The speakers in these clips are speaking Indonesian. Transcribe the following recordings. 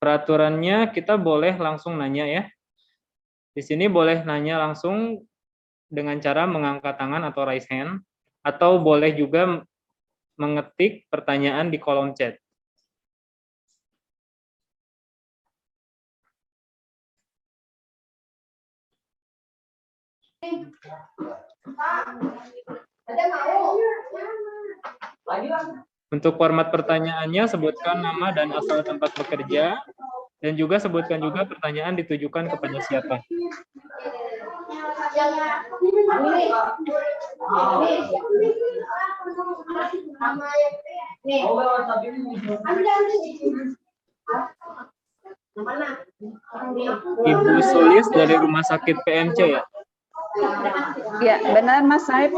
Peraturannya kita boleh langsung nanya ya. Di sini boleh nanya langsung dengan cara mengangkat tangan atau raise hand, atau boleh juga mengetik pertanyaan di kolom chat. Untuk format pertanyaannya, sebutkan nama dan asal tempat bekerja, dan juga sebutkan juga pertanyaan ditujukan kepada siapa. Ibu Sulis dari Rumah Sakit PMC ya? Ya, benar Mas Saib.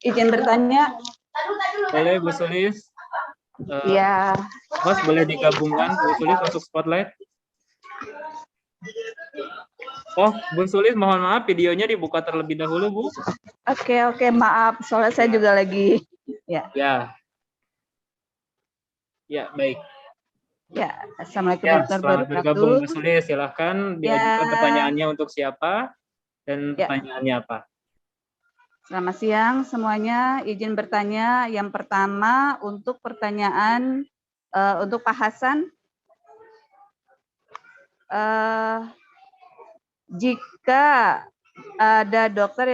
Izin bertanya. Boleh Bu Sulis? Ya. Mas boleh digabungkan Bu Sulis masuk spotlight? Oh, Bu Sulis, mohon maaf videonya dibuka terlebih dahulu, Bu. Oke, maaf. Soalnya saya juga lagi. Ya. Ya, baik. Ya, Assalamualaikum Ya, warahmatullahi selamat bergabung Bu wabarakatuh. Sulis. Silahkan diajukan pertanyaannya untuk siapa dan pertanyaannya apa. Selamat siang semuanya. Izin bertanya. Yang pertama untuk pertanyaan untuk Pak Hasan. Jika ada dokter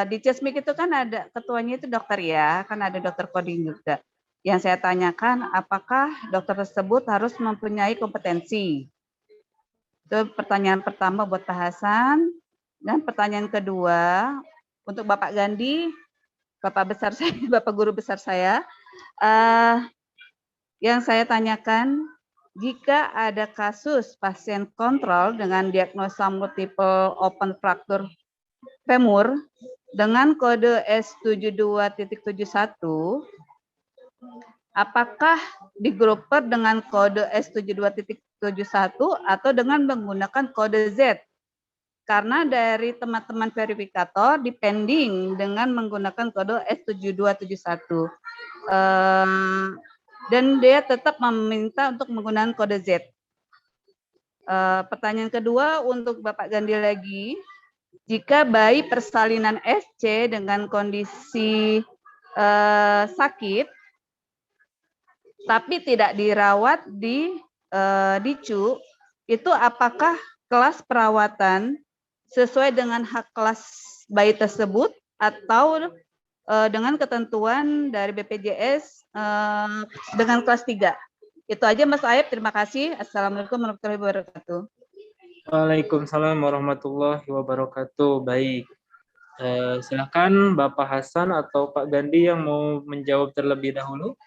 di CESMIC itu kan ada ketuanya itu dokter ya, kan ada dokter coding juga. Yang saya tanyakan, apakah dokter tersebut harus mempunyai kompetensi? Itu pertanyaan pertama buat Pak Hasan. Dan pertanyaan kedua untuk Bapak Gandhi, Bapak besar saya, Bapak guru besar saya. Yang saya tanyakan, jika ada kasus pasien kontrol dengan diagnosa multiple open fracture femur dengan kode S72.71, apakah digruper dengan kode S72.71 atau dengan menggunakan kode Z? Karena dari teman-teman verifikator depending dengan menggunakan kode S7271. Dan dia tetap meminta untuk menggunakan kode Z. Pertanyaan kedua untuk Bapak Gandhi lagi, jika bayi persalinan SC dengan kondisi sakit, tapi tidak dirawat di DICU, itu apakah kelas perawatan sesuai dengan hak kelas bayi tersebut atau dengan ketentuan dari BPJS dengan kelas 3. Itu aja Mas Aib, terima kasih. Assalamualaikum warahmatullahi wabarakatuh. Waalaikumsalam warahmatullahi wabarakatuh. Baik. Silakan Bapak Hasan atau Pak Gandhi yang mau menjawab terlebih dahulu.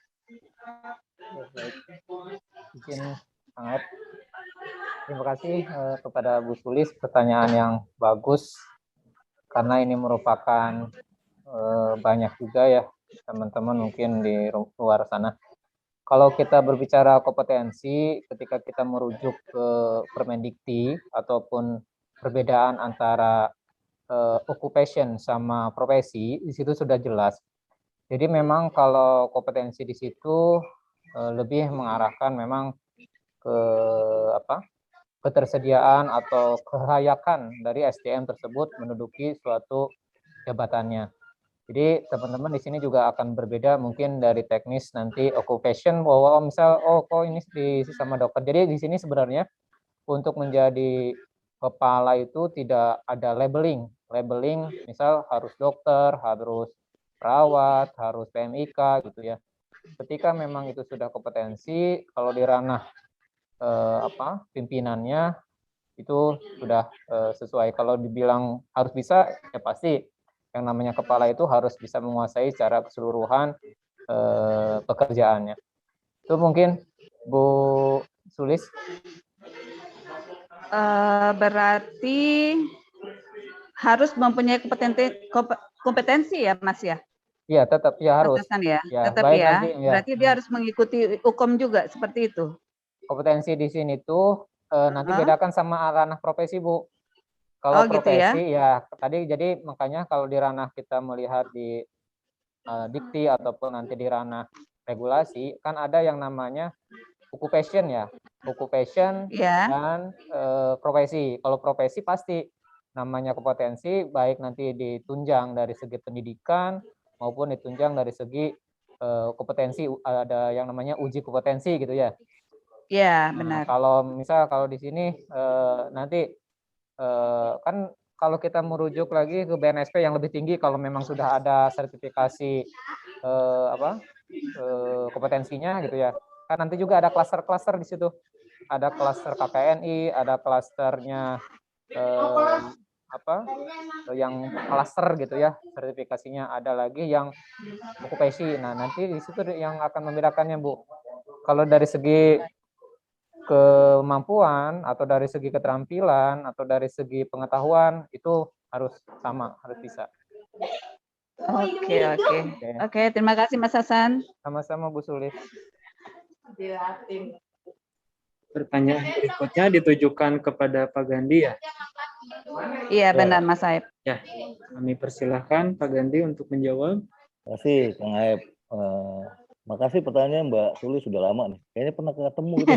Izin sangat. Terima kasih kepada Bu Sulis, pertanyaan yang bagus karena ini merupakan banyak juga ya teman-teman mungkin di luar sana. Kalau kita berbicara kompetensi, ketika kita merujuk ke Permendikti ataupun perbedaan antara occupation sama profesi, di situ sudah jelas. Jadi memang kalau kompetensi di situ lebih mengarahkan memang ke ketersediaan atau kelayakan dari SDM tersebut menduduki suatu jabatannya. Jadi teman-teman di sini juga akan berbeda mungkin dari teknis nanti occupation bahwa misal kok ini diisi sama dokter. Jadi di sini sebenarnya untuk menjadi kepala itu tidak ada labeling. Labeling misal harus dokter, harus perawat, harus PMIK gitu ya. Ketika memang itu sudah kompetensi, kalau di ranah pimpinannya itu sudah sesuai. Kalau dibilang harus bisa, ya pasti yang namanya kepala itu harus bisa menguasai secara keseluruhan pekerjaannya. Itu mungkin Bu Sulis. Berarti harus mempunyai kompetensi ya Mas ya? Iya, tetap ya harus. Ya, tetap baik ya. nanti, ya. Berarti dia harus mengikuti hukum juga seperti itu. Kompetensi di sini tuh nanti bedakan sama ranah profesi Bu. Kalau profesi gitu ya tadi jadi makanya kalau di ranah kita melihat di dikti ataupun nanti di ranah regulasi kan ada yang namanya occupation ya. occupation, Ya. dan profesi. Kalau profesi pasti namanya kompetensi, baik nanti ditunjang dari segi pendidikan maupun ditunjang dari segi kompetensi, ada yang namanya uji kompetensi gitu ya. Ya, Nah, benar. kalau di sini nanti kan kalau kita merujuk lagi ke BNSP yang lebih tinggi, kalau memang sudah ada sertifikasi kompetensinya gitu ya. Kan nanti juga ada klaster-klaster di situ. Ada klaster KKNI, ada klasternya yang klaster gitu ya, sertifikasinya. Ada lagi yang okupasi. Nah, nanti di situ yang akan membedakannya, Bu. Kalau dari segi kemampuan atau dari segi keterampilan atau dari segi pengetahuan itu harus sama, harus bisa. Oke, terima kasih Mas Hasan. Sama-sama Bu Sulis. Pertanyaan berikutnya ditujukan kepada Pak Gandhi ya. Iya, benar Mas Saib. Ya, kami persilahkan Pak Gandhi untuk menjawab. Terima kasih Kang Aep. Makasih pertanyaan Mbak Sulis, sudah lama nih. Kayaknya pernah ketemu gitu.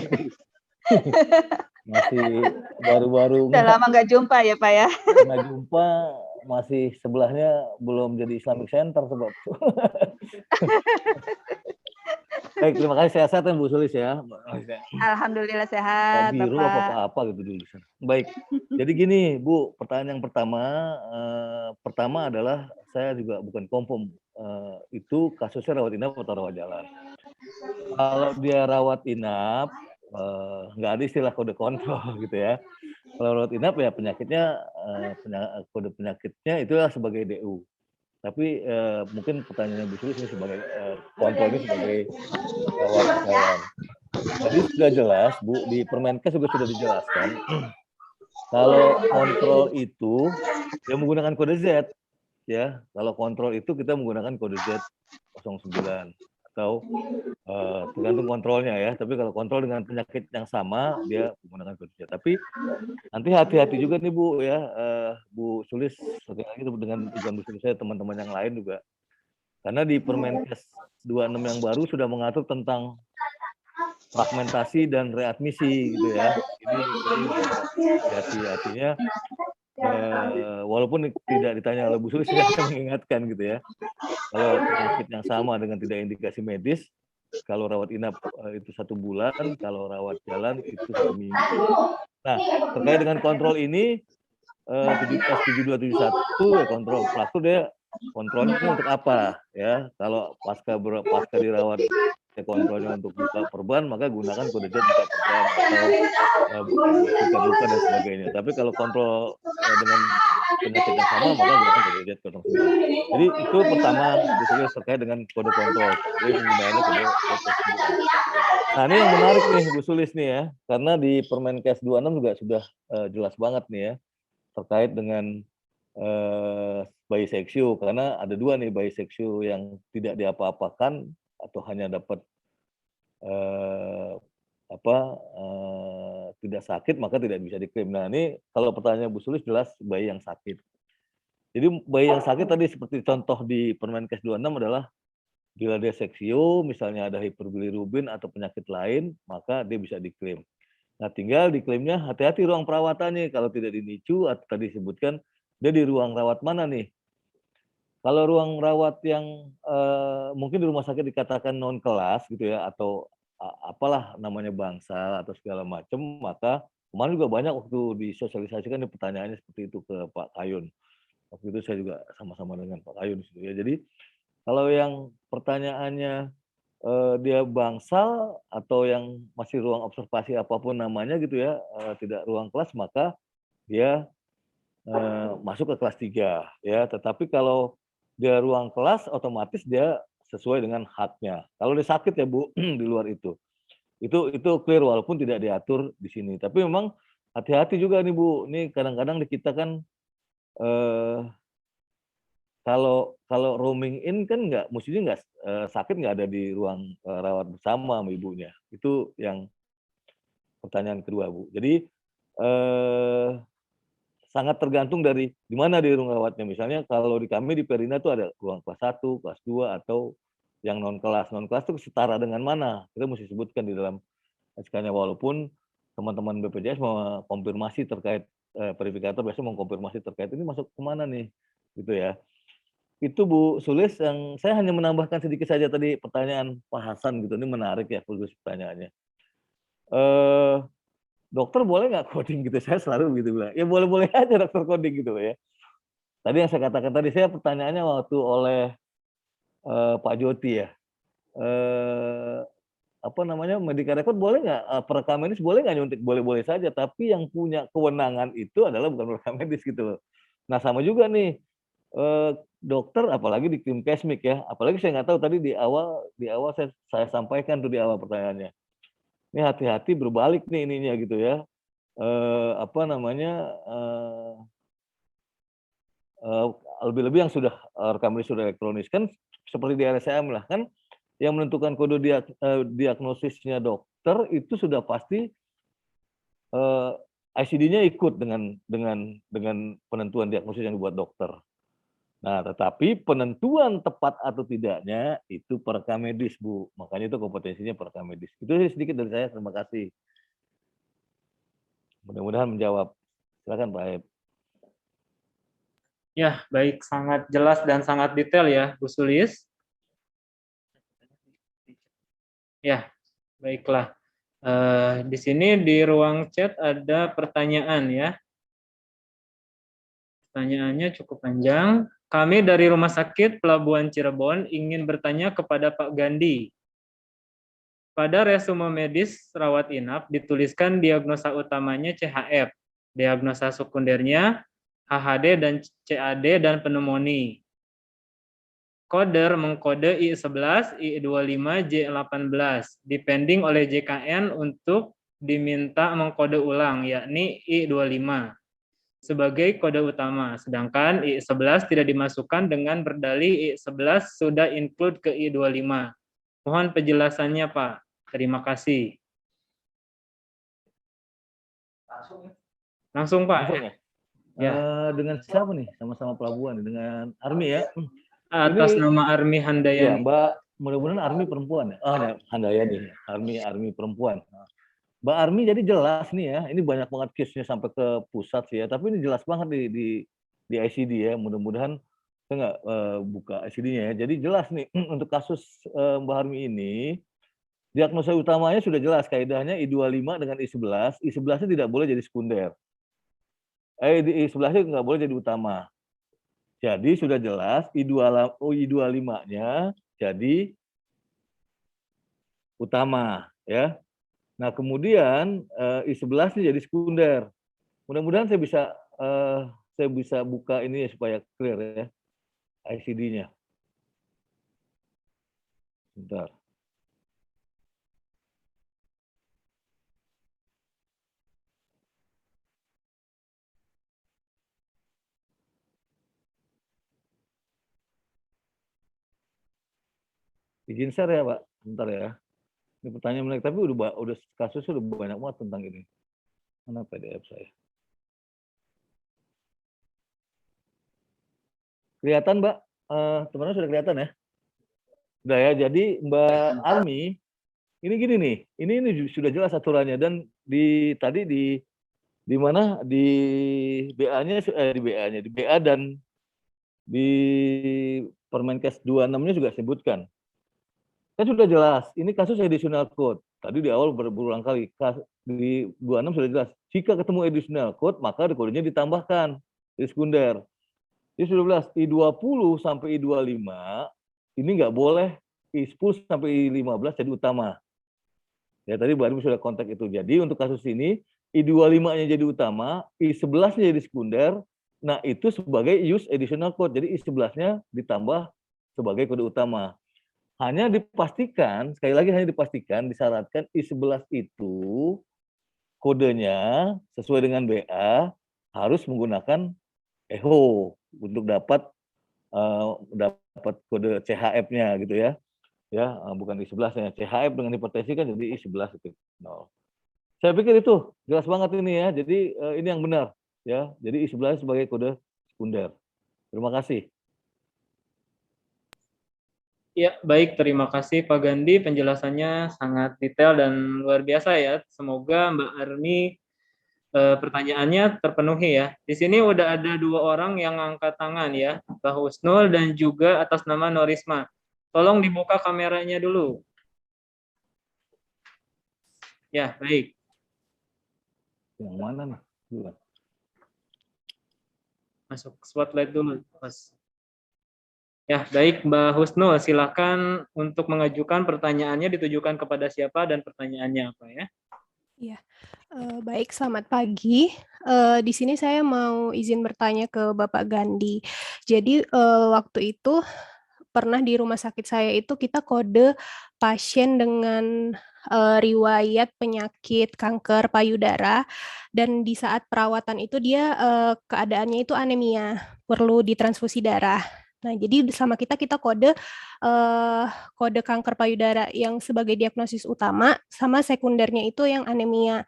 Masih baru-baru. Sudah lama nggak jumpa ya Pak ya. Nggak jumpa, masih sebelahnya belum jadi Islamic Center sebab. Baik, terima kasih, sehat-sehat Bu Sulis ya. Alhamdulillah sehat biru Bapak. apa gitu dulu. Baik, jadi gini Bu, pertanyaan yang pertama adalah saya juga bukan confirm itu kasusnya rawat inap atau rawat jalan. Kalau dia rawat inap, nggak ada istilah kode kontrol gitu ya. Kalau rawat inap ya penyakitnya, kode penyakitnya itulah sebagai DU. Tapi mungkin pertanyaannya Bu Sulis ini sebagai kontrolnya sebagai rawat jalan. Jadi sudah jelas Bu, di Permenkes juga sudah dijelaskan. Kalau kontrol itu ya menggunakan kode Z ya. Kalau kontrol itu kita menggunakan kode Z09 atau tergantung kontrolnya ya. Tapi kalau kontrol dengan penyakit yang sama dia menggunakan kode Z. Tapi nanti hati-hati juga nih Bu ya, Bu Sulis sekali lagi dengan Bu Sulis saya teman-teman yang lain juga. Karena di Permenkes 26 yang baru sudah mengatur tentang fragmentasi dan readmisi gitu ya. Ini hati-hatinya walaupun tidak ditanya oleh Bu Sulis, saya mengingatkan gitu ya. Kalau penyakit yang sama dengan tidak indikasi medis, kalau rawat inap itu 1 bulan, kalau rawat jalan itu 1 minggu. Nah, terkait dengan kontrol ini 7271 ya kontrol pelaku dia kontrolnya untuk apa ya? Kalau pasca dirawat kontrolnya untuk buka perban, maka gunakan kode Z buka perban atau luka dan sebagainya. Tapi kalau kontrol dengan penyakit yang sama, maka gunakan kode Z 09. Jadi itu pertama terkait dengan kode kontrol. Jadi penggunaannya kode Z. Nah ini yang menarik nih Bu Sulis nih ya, karena di Permenkes 26 juga sudah jelas banget nih ya, terkait dengan bayi seksyu, karena ada 2 nih bayi seksyu yang tidak diapa-apakan atau hanya dapat tidak sakit maka tidak bisa diklaim. Nah ini kalau pertanyaan Bu Sulis jelas bayi yang sakit. Jadi bayi yang sakit tadi seperti contoh di Permenkes 26 adalah bila dia seksio, misalnya ada hiperbilirubin atau penyakit lain, maka dia bisa diklaim. Nah tinggal diklaimnya hati-hati ruang perawatannya, kalau tidak di NICU atau tadi disebutkan dia di ruang rawat mana nih. Kalau ruang rawat yang mungkin di rumah sakit dikatakan non kelas gitu ya, atau apalah namanya bangsal atau segala macam, maka kemarin juga banyak waktu disosialisasikan di pertanyaannya seperti itu ke Pak Kayun. Waktu itu saya juga sama-sama dengan Pak Kayun gitu ya. Jadi kalau yang pertanyaannya dia bangsal atau yang masih ruang observasi apapun namanya gitu ya, tidak ruang kelas, maka dia masuk ke kelas 3 ya. Tetapi kalau dia ruang kelas, otomatis dia sesuai dengan haknya. Kalau dia sakit ya Bu, di luar itu clear walaupun tidak diatur di sini. Tapi memang hati-hati juga nih Bu. Ini kadang-kadang di kita kan kalau roaming in kan mestinya nggak sakit nggak ada di ruang rawat bersama sama ibunya. Itu yang pertanyaan kedua Bu. Jadi sangat tergantung dari di mana di ruang rawatnya. Misalnya kalau di kami di Perina itu ada ruang kelas 1, kelas 2 atau yang non kelas. Non kelas itu setara dengan mana? Kita mesti sebutkan di dalam SK-nya, walaupun teman-teman BPJS mau konfirmasi terkait verifikator biasanya mau konfirmasi terkait ini masuk kemana nih, gitu ya. Itu Bu Sulis, yang saya hanya menambahkan sedikit saja tadi pertanyaan Pak Hasan gitu, ini menarik ya Sulis pertanyaannya. Dokter boleh nggak coding gitu? Saya selalu gitu bilang, ya boleh-boleh aja dokter coding gitu ya. Tadi yang saya katakan tadi, saya pertanyaannya waktu oleh Pak Joti ya. Apa namanya, medical record boleh nggak, perekam medis boleh nggak nyuntik? Boleh-boleh saja, tapi yang punya kewenangan itu adalah bukan perekam medis gitu loh. Nah sama juga nih, dokter apalagi di tim Kesmik ya, apalagi saya nggak tahu tadi di awal saya sampaikan tuh di awal pertanyaannya. Ini hati-hati berbalik nih ininya gitu ya. Apa namanya, lebih-lebih yang sudah rekam medis sudah elektronis kan seperti di RSCM lah kan, yang menentukan kode diagnosisnya dokter itu sudah pasti ICD-nya ikut dengan penentuan diagnosis yang dibuat dokter. Nah, tetapi penentuan tepat atau tidaknya itu perekam medis, Bu. Makanya itu kompetensinya perekam medis. Itu sedikit dari saya, terima kasih. Mudah-mudahan menjawab. Silakan Pak Aib. Ya, baik, sangat jelas dan sangat detail ya, Bu Sulis. Ya, baiklah. Di sini di ruang chat ada pertanyaan ya. Pertanyaannya cukup panjang. Kami dari Rumah Sakit Pelabuhan Cirebon ingin bertanya kepada Pak Gandhi. Pada resume medis rawat inap dituliskan diagnosa utamanya CHF, diagnosa sekundernya HHD dan CAD dan pneumonia. Koder mengkode I11, I25, J18, depending oleh JKN untuk diminta mengkode ulang, yakni I25 sebagai kode utama, sedangkan I11 tidak dimasukkan dengan berdalih I11 sudah include ke I25. Mohon penjelasannya, Pak. Terima kasih. Langsung, Pak. Langsung ya? Ya. Dengan siapa nih? Sama-sama pelabuhan, dengan Army ya? Atas Ini, nama Army ya Handayani. Mbak, mudah-mudahan Army perempuan ya? Oh ya, Handayani, Army perempuan. Mbak Army jadi jelas nih ya, ini banyak banget case-nya sampai ke pusat sih ya, tapi ini jelas banget di ICD ya, mudah-mudahan saya nggak buka ICD-nya ya. Jadi jelas nih untuk kasus Mbak Army ini, diagnosa utamanya sudah jelas, kaidahnya I25 dengan I11, I11-nya tidak boleh jadi sekunder. I11-nya nggak boleh jadi utama. Jadi sudah jelas I25-nya jadi utama ya. Nah, kemudian I11 jadi sekunder. Mudah-mudahan saya bisa buka ini ya supaya clear ya ICD-nya. Bentar. Izin share ya, Pak. Bentar ya. Ini pertanyaan menarik, tapi udah kasusnya udah banyak banget tentang ini. Mana PDF saya? Kelihatan, Mbak? Teman-teman sudah kelihatan ya? Udah ya. Jadi Mbak Army ini gini nih. Ini sudah jelas aturannya dan tadi di mana di BA-nya di BA dan di Permenkes 26-nya juga sebutkan. Kan sudah jelas, ini kasus additional code. Tadi di awal berulang kali, di 26 sudah jelas. Jika ketemu additional code, maka kodenya ditambahkan di sekunder. Jadi sudah jelas, I20 sampai I25, ini nggak boleh I10 sampai I15 jadi utama. Ya tadi baru sudah kontak itu. Jadi untuk kasus ini, I25-nya jadi utama, I11-nya jadi sekunder, nah itu sebagai use additional code. Jadi I11-nya ditambah sebagai kode utama. Hanya dipastikan, sekali lagi hanya dipastikan, disyaratkan I11 itu kodenya sesuai dengan BA harus menggunakan EHO untuk dapat kode CHF-nya gitu ya. Ya, bukan I11-nya. CHF dengan hipertensi kan jadi I11 itu. No. Saya pikir itu jelas banget ini ya. Jadi ini yang benar ya. Jadi I11 sebagai kode sekunder. Terima kasih. Ya, baik. Terima kasih Pak Gandhi. Penjelasannya sangat detail dan luar biasa ya. Semoga Mbak Arni pertanyaannya terpenuhi ya. Di sini udah ada 2 orang yang angkat tangan ya, Mbak Husnul dan juga atas nama Norisma. Tolong dibuka kameranya dulu. Ya, baik. Yang mana nih? Masuk spotlight dulu, Mas. Ya, baik Mbak Husnul, silakan untuk mengajukan pertanyaannya ditujukan kepada siapa dan pertanyaannya apa ya? Iya, baik, selamat pagi. Di sini saya mau izin bertanya ke Bapak Gandhi. Jadi, waktu itu pernah di rumah sakit saya itu kita kode pasien dengan, riwayat penyakit kanker payudara dan di saat perawatan itu dia, keadaannya itu anemia, perlu ditransfusi darah. Nah, jadi sama kita kode, kode kanker payudara yang sebagai diagnosis utama, sama sekundernya itu yang anemia.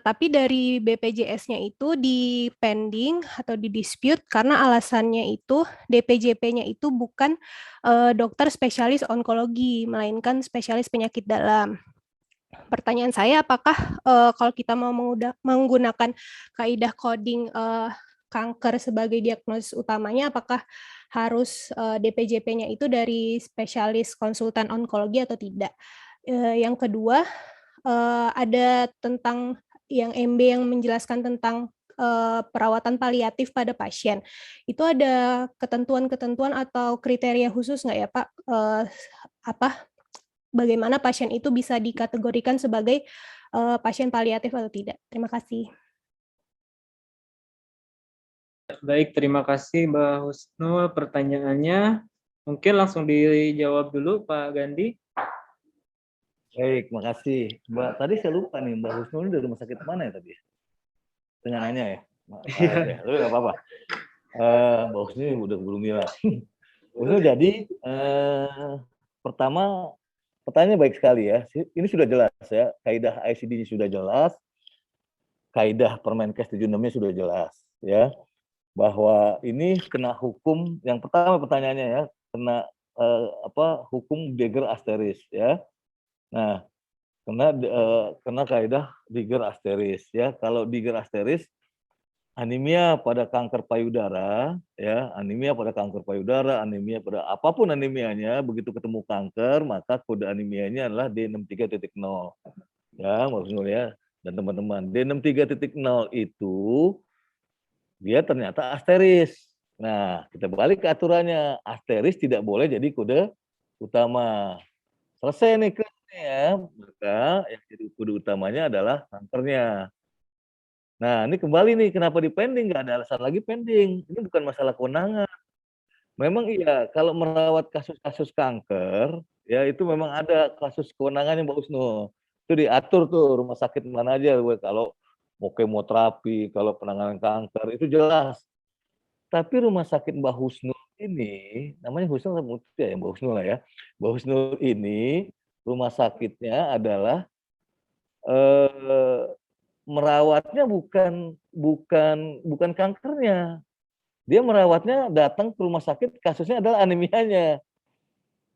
Tapi dari BPJS-nya itu di-pending atau di-dispute karena alasannya itu DPJP-nya itu bukan, dokter spesialis onkologi, melainkan spesialis penyakit dalam. Pertanyaan saya apakah, kalau kita mau menggunakan kaidah coding, kanker sebagai diagnosis utamanya, apakah harus, DPJP-nya itu dari spesialis konsultan onkologi atau tidak? Yang kedua, ada tentang yang MB yang menjelaskan tentang, perawatan paliatif pada pasien. Itu ada ketentuan-ketentuan atau kriteria khusus nggak ya, Pak? Bagaimana pasien itu bisa dikategorikan sebagai, pasien paliatif atau tidak? Terima kasih. Baik, terima kasih Mbak Husnul pertanyaannya. Mungkin langsung dijawab dulu Pak Gandhi. Baik, makasih. Mbak, tadi saya lupa nih, Mbak Husnul ini dari rumah sakit mana ya tadi? Tengah nanya ya? Ya, tapi nggak apa-apa. Mbak Husnul udah belum bilang. Husnul, jadi pertama, pertanyaannya baik sekali ya. Ini sudah jelas ya, kaidah ICD-nya sudah jelas, kaidah Permenkes 76-nya sudah jelas ya, bahwa ini kena hukum. Yang pertama pertanyaannya ya, kena hukum Deger Asteris ya. Nah, kena kaidah Deger Asteris ya. Kalau Deger Asteris, anemia pada kanker payudara ya, anemia pada kanker payudara, anemia pada apapun anemianya, begitu ketemu kanker maka kode anemianya adalah D63.0 ya, maksudnya ya. Dan teman-teman, D63.0 itu dia ternyata asteris. Nah, kita balik ke aturannya, asteris tidak boleh jadi kode utama. Selesai nih ya, maka yang jadi kode utamanya adalah kankernya. Nah, ini kembali nih, kenapa di pending? Nggak ada alasan lagi pending. Ini bukan masalah kewenangan. Memang iya, kalau merawat kasus-kasus kanker, ya itu memang ada kasus kewenangannya Mbak Husnul. Itu diatur tuh rumah sakit mana aja, kalau mau kemoterapi, kalau penanganan kanker, itu jelas. Tapi rumah sakit Mbak Husnul ini, namanya Husnul ya, Mbak Husnul lah ya. Mbak Husnul ini, rumah sakitnya adalah merawatnya bukan kankernya. Dia merawatnya datang ke rumah sakit, kasusnya adalah anemianya.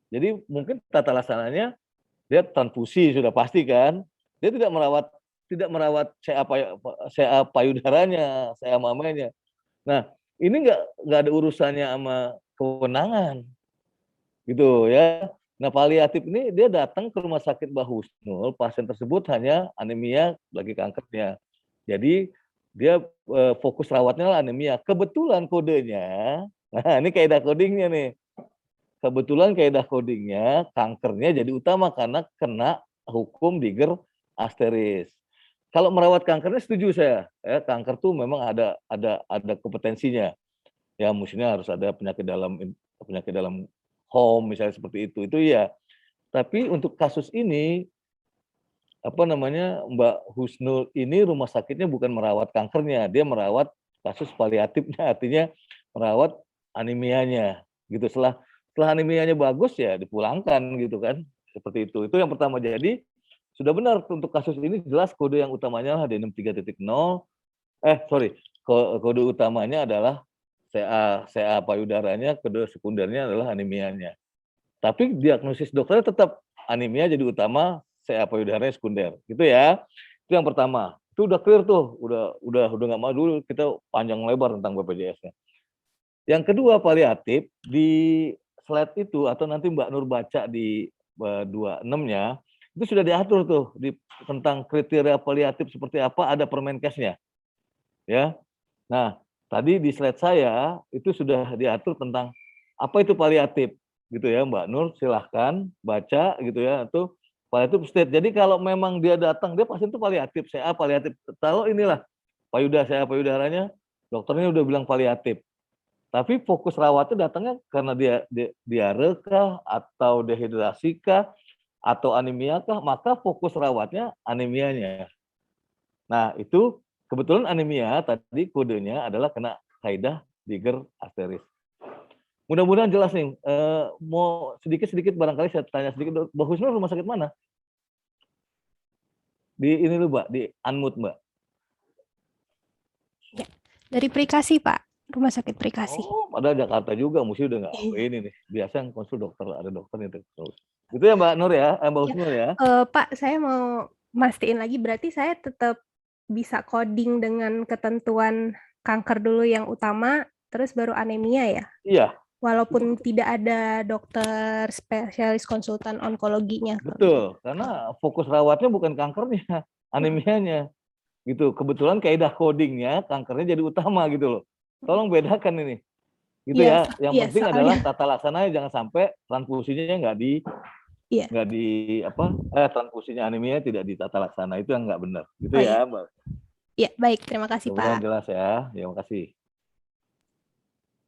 Jadi mungkin tata laksananya dia transfusi sudah pasti kan. Dia tidak merawat CA payudaranya, CA mamanya. Nah, ini nggak ada urusannya sama kewenangan, gitu ya. Nah, paliatif ini dia datang ke rumah sakit Mbak Husnul, pasien tersebut hanya anemia lagi kankernya. Jadi dia fokus rawatnya lah anemia. Kebetulan kodenya, nah ini kaidah codingnya nih. Kebetulan kaidah codingnya kankernya jadi utama karena kena hukum Deger Asteris. Kalau merawat kankernya setuju saya, ya kanker tuh memang ada kompetensinya. Ya mestinya harus ada penyakit dalam home misalnya seperti itu ya. Tapi untuk kasus ini Mbak Husnul ini rumah sakitnya bukan merawat kankernya, dia merawat kasus paliatifnya, artinya merawat anemianya gitu. Setelah anemianya bagus ya dipulangkan gitu kan, seperti itu. Itu yang pertama. Jadi sudah benar untuk kasus ini jelas kode yang utamanya adalah D63.0. Kode utamanya adalah CA payudaranya, kode sekundernya adalah anemianya. Tapi diagnosis dokternya tetap anemia jadi utama, CA payudaranya sekunder, gitu ya. Itu yang pertama. Itu udah clear tuh, udah nggak mau dulu kita panjang lebar tentang BPJS-nya. Yang kedua paliatif di slide itu atau nanti Mbak Nur baca di 26-nya itu sudah diatur tuh tentang kriteria paliatif seperti apa, ada Permenkesnya. Ya. Nah, tadi di slide saya itu sudah diatur tentang apa itu paliatif gitu ya, Mbak Nur, silahkan baca gitu ya, itu paliatif state. Jadi kalau memang dia datang, dia pasien itu paliatif, CA paliatif. Kalau inilah CA payudaranya, dokternya udah bilang paliatif. Tapi fokus rawatnya datangnya karena dia diare kah, atau dehidrasi kah, atau anemia kah, maka fokus rawatnya anemianya. Nah, itu kebetulan anemia tadi kodenya adalah kena kaidah Diger Asteris. Mudah-mudahan jelas nih. Mau sedikit barangkali saya tanya sedikit, Mbak Husnul rumah sakit mana? Di ini lu, Mbak, di Unmute, Mbak. Ya, dari Prikasi, Pak. Rumah sakit Prikasi. Oh, padahal Jakarta juga, mesti udah nggak ini nih. Biasa yang konsul dokter, ada dokter itu. Itu ya Mbak Nur ya, Mbak Husnul ya. Pak, saya mau mastiin lagi, berarti saya tetap bisa coding dengan ketentuan kanker dulu yang utama, terus baru anemia ya? Iya. Walaupun tidak ada dokter spesialis konsultan onkologinya. Betul, karena fokus rawatnya bukan kankernya, anemianya. Gitu. Kebetulan kaidah codingnya kankernya jadi utama gitu loh. Tolong bedakan ini. Gitu ya. Yang penting adalah tata laksananya jangan sampai transfusinya nggak di transfusinya anemia tidak ditata laksana, itu yang nggak benar. Gitu ya, Mbak. Iya, baik. Terima kasih, Pak. Jelas ya. Terima kasih.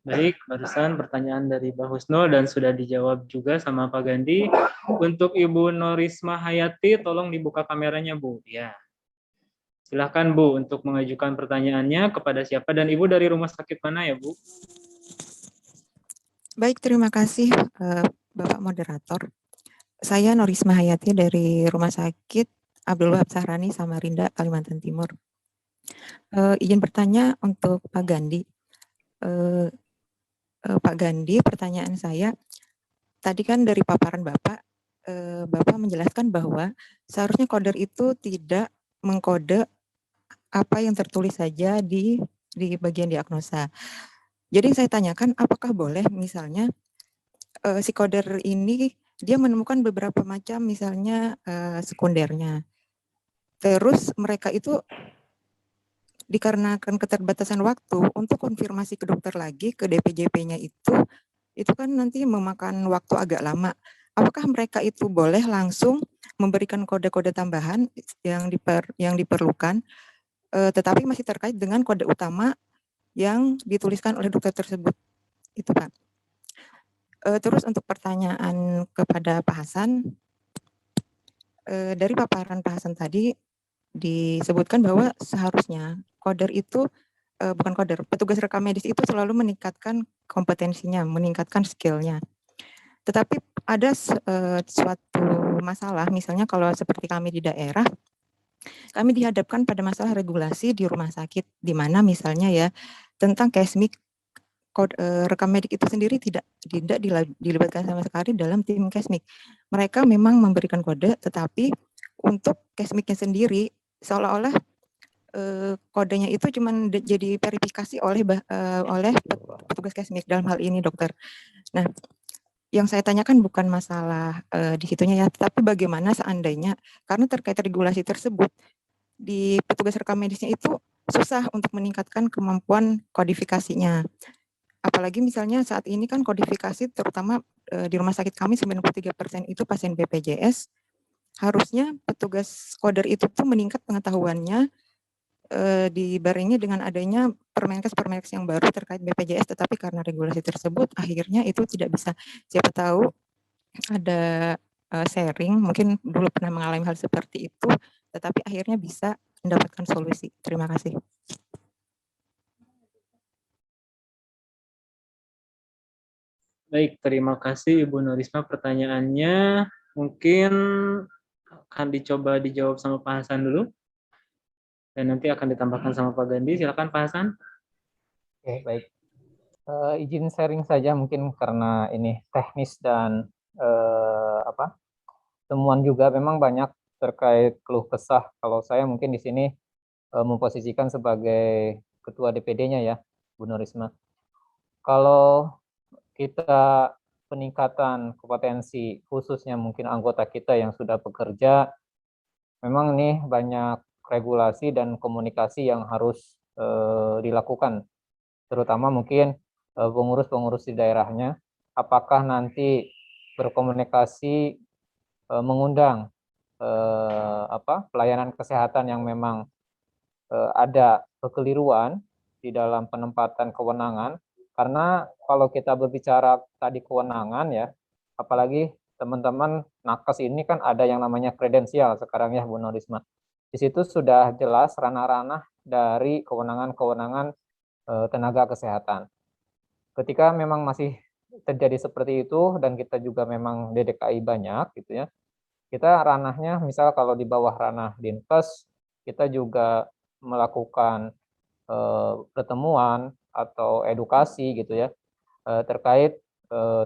Baik, barusan pertanyaan dari Mbak Husnul dan sudah dijawab juga sama Pak Gandhi. Untuk Ibu Norisma Hayati, tolong dibuka kameranya, Bu. Ya. Silakan, Bu, untuk mengajukan pertanyaannya kepada siapa, dan Ibu dari rumah sakit mana ya, Bu? Baik, terima kasih Bapak Moderator. Saya Norisma Hayati dari Rumah Sakit Abdul Wahab Sahrani, Samarinda, Kalimantan Timur. Izin bertanya untuk Pak Gandhi. Pak Gandhi, pertanyaan saya, tadi kan dari paparan Bapak, Bapak menjelaskan bahwa seharusnya koder itu tidak mengkode apa yang tertulis saja di bagian diagnosa. Jadi saya tanyakan, apakah boleh misalnya si koder ini dia menemukan beberapa macam misalnya sekundernya. Terus mereka itu dikarenakan keterbatasan waktu untuk konfirmasi ke dokter lagi ke DPJP-nya itu kan nanti memakan waktu agak lama. Apakah mereka itu boleh langsung memberikan kode-kode tambahan yang diperlukan, tetapi masih terkait dengan kode utama yang dituliskan oleh dokter tersebut? Itu Pak. Terus untuk pertanyaan kepada Pak Hasan, dari paparan Pak Hasan tadi disebutkan bahwa seharusnya koder itu bukan koder, petugas rekam medis itu selalu meningkatkan kompetensinya, meningkatkan skill-nya. Tetapi ada suatu masalah, misalnya kalau seperti kami di daerah, kami dihadapkan pada masalah regulasi di rumah sakit, di mana misalnya ya tentang kesmik, rekam medik itu sendiri tidak dilibatkan sama sekali dalam tim kesmik. Mereka memang memberikan kode, tetapi untuk kesmiknya sendiri seolah-olah kodenya itu cuma jadi verifikasi oleh petugas kesmik dalam hal ini dokter. Nah, yang saya tanyakan bukan masalah di situnya ya, tapi bagaimana seandainya karena terkait regulasi tersebut di petugas rekam medisnya itu susah untuk meningkatkan kemampuan kodifikasinya. Apalagi misalnya saat ini kan kodifikasi terutama di rumah sakit kami 93% itu pasien BPJS. Harusnya petugas koder itu tuh meningkat pengetahuannya dibarengi dengan adanya Permenkes yang baru terkait BPJS, tetapi karena regulasi tersebut akhirnya itu tidak bisa. Siapa tahu ada sharing, mungkin dulu pernah mengalami hal seperti itu, tetapi akhirnya bisa mendapatkan solusi. Terima kasih. Baik, terima kasih Ibu Norisma pertanyaannya. Mungkin akan dicoba dijawab sama Pak Hasan dulu. Dan nanti akan ditambahkan sama Pak Gandhi. Silakan Pak Hasan. Oke, baik. Izin sharing saja mungkin karena ini teknis dan temuan juga memang banyak terkait keluh kesah. Kalau saya mungkin di sini memposisikan sebagai ketua DPD-nya ya, Bu Norisma. Kalau kita peningkatan kompetensi khususnya mungkin anggota kita yang sudah bekerja, memang nih banyak regulasi dan komunikasi yang harus dilakukan, terutama mungkin pengurus-pengurus di daerahnya. Apakah nanti berkomunikasi mengundang pelayanan kesehatan yang memang ada kekeliruan di dalam penempatan kewenangan, karena kalau kita berbicara tadi kewenangan ya, apalagi teman-teman nakes ini kan ada yang namanya kredensial sekarang ya Bu Norisma. Di situ sudah jelas ranah-ranah dari kewenangan-kewenangan tenaga kesehatan. Ketika memang masih terjadi seperti itu dan kita juga memang di DKI banyak gitu ya, kita ranahnya misal kalau di bawah ranah Dinkes, kita juga melakukan pertemuan atau edukasi gitu ya terkait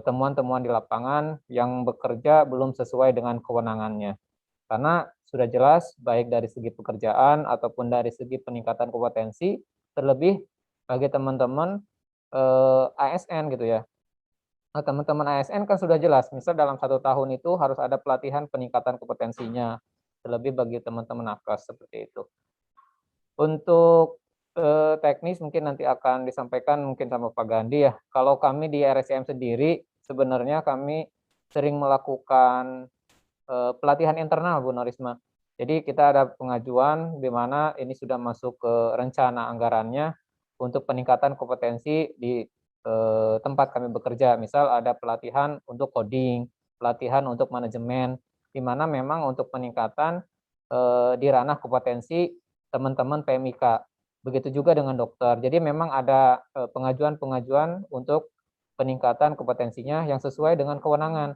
temuan-temuan di lapangan yang bekerja belum sesuai dengan kewenangannya. Karena sudah jelas baik dari segi pekerjaan ataupun dari segi peningkatan kompetensi, terlebih bagi teman-teman ASN gitu ya. Nah, teman-teman ASN kan sudah jelas, misal dalam 1 tahun itu harus ada pelatihan peningkatan kompetensinya, terlebih bagi teman-teman nakes seperti itu. Untuk teknis mungkin nanti akan disampaikan mungkin sama Pak Gandhi ya. Kalau kami di RSCM sendiri, sebenarnya kami sering melakukan pelatihan internal Bu Norisma. Jadi kita ada pengajuan di mana ini sudah masuk ke rencana anggarannya untuk peningkatan kompetensi di tempat kami bekerja. Misal ada pelatihan untuk coding, pelatihan untuk manajemen, di mana memang untuk peningkatan di ranah kompetensi teman-teman PMIK. Begitu juga dengan dokter. Jadi memang ada pengajuan-pengajuan untuk peningkatan kompetensinya yang sesuai dengan kewenangan.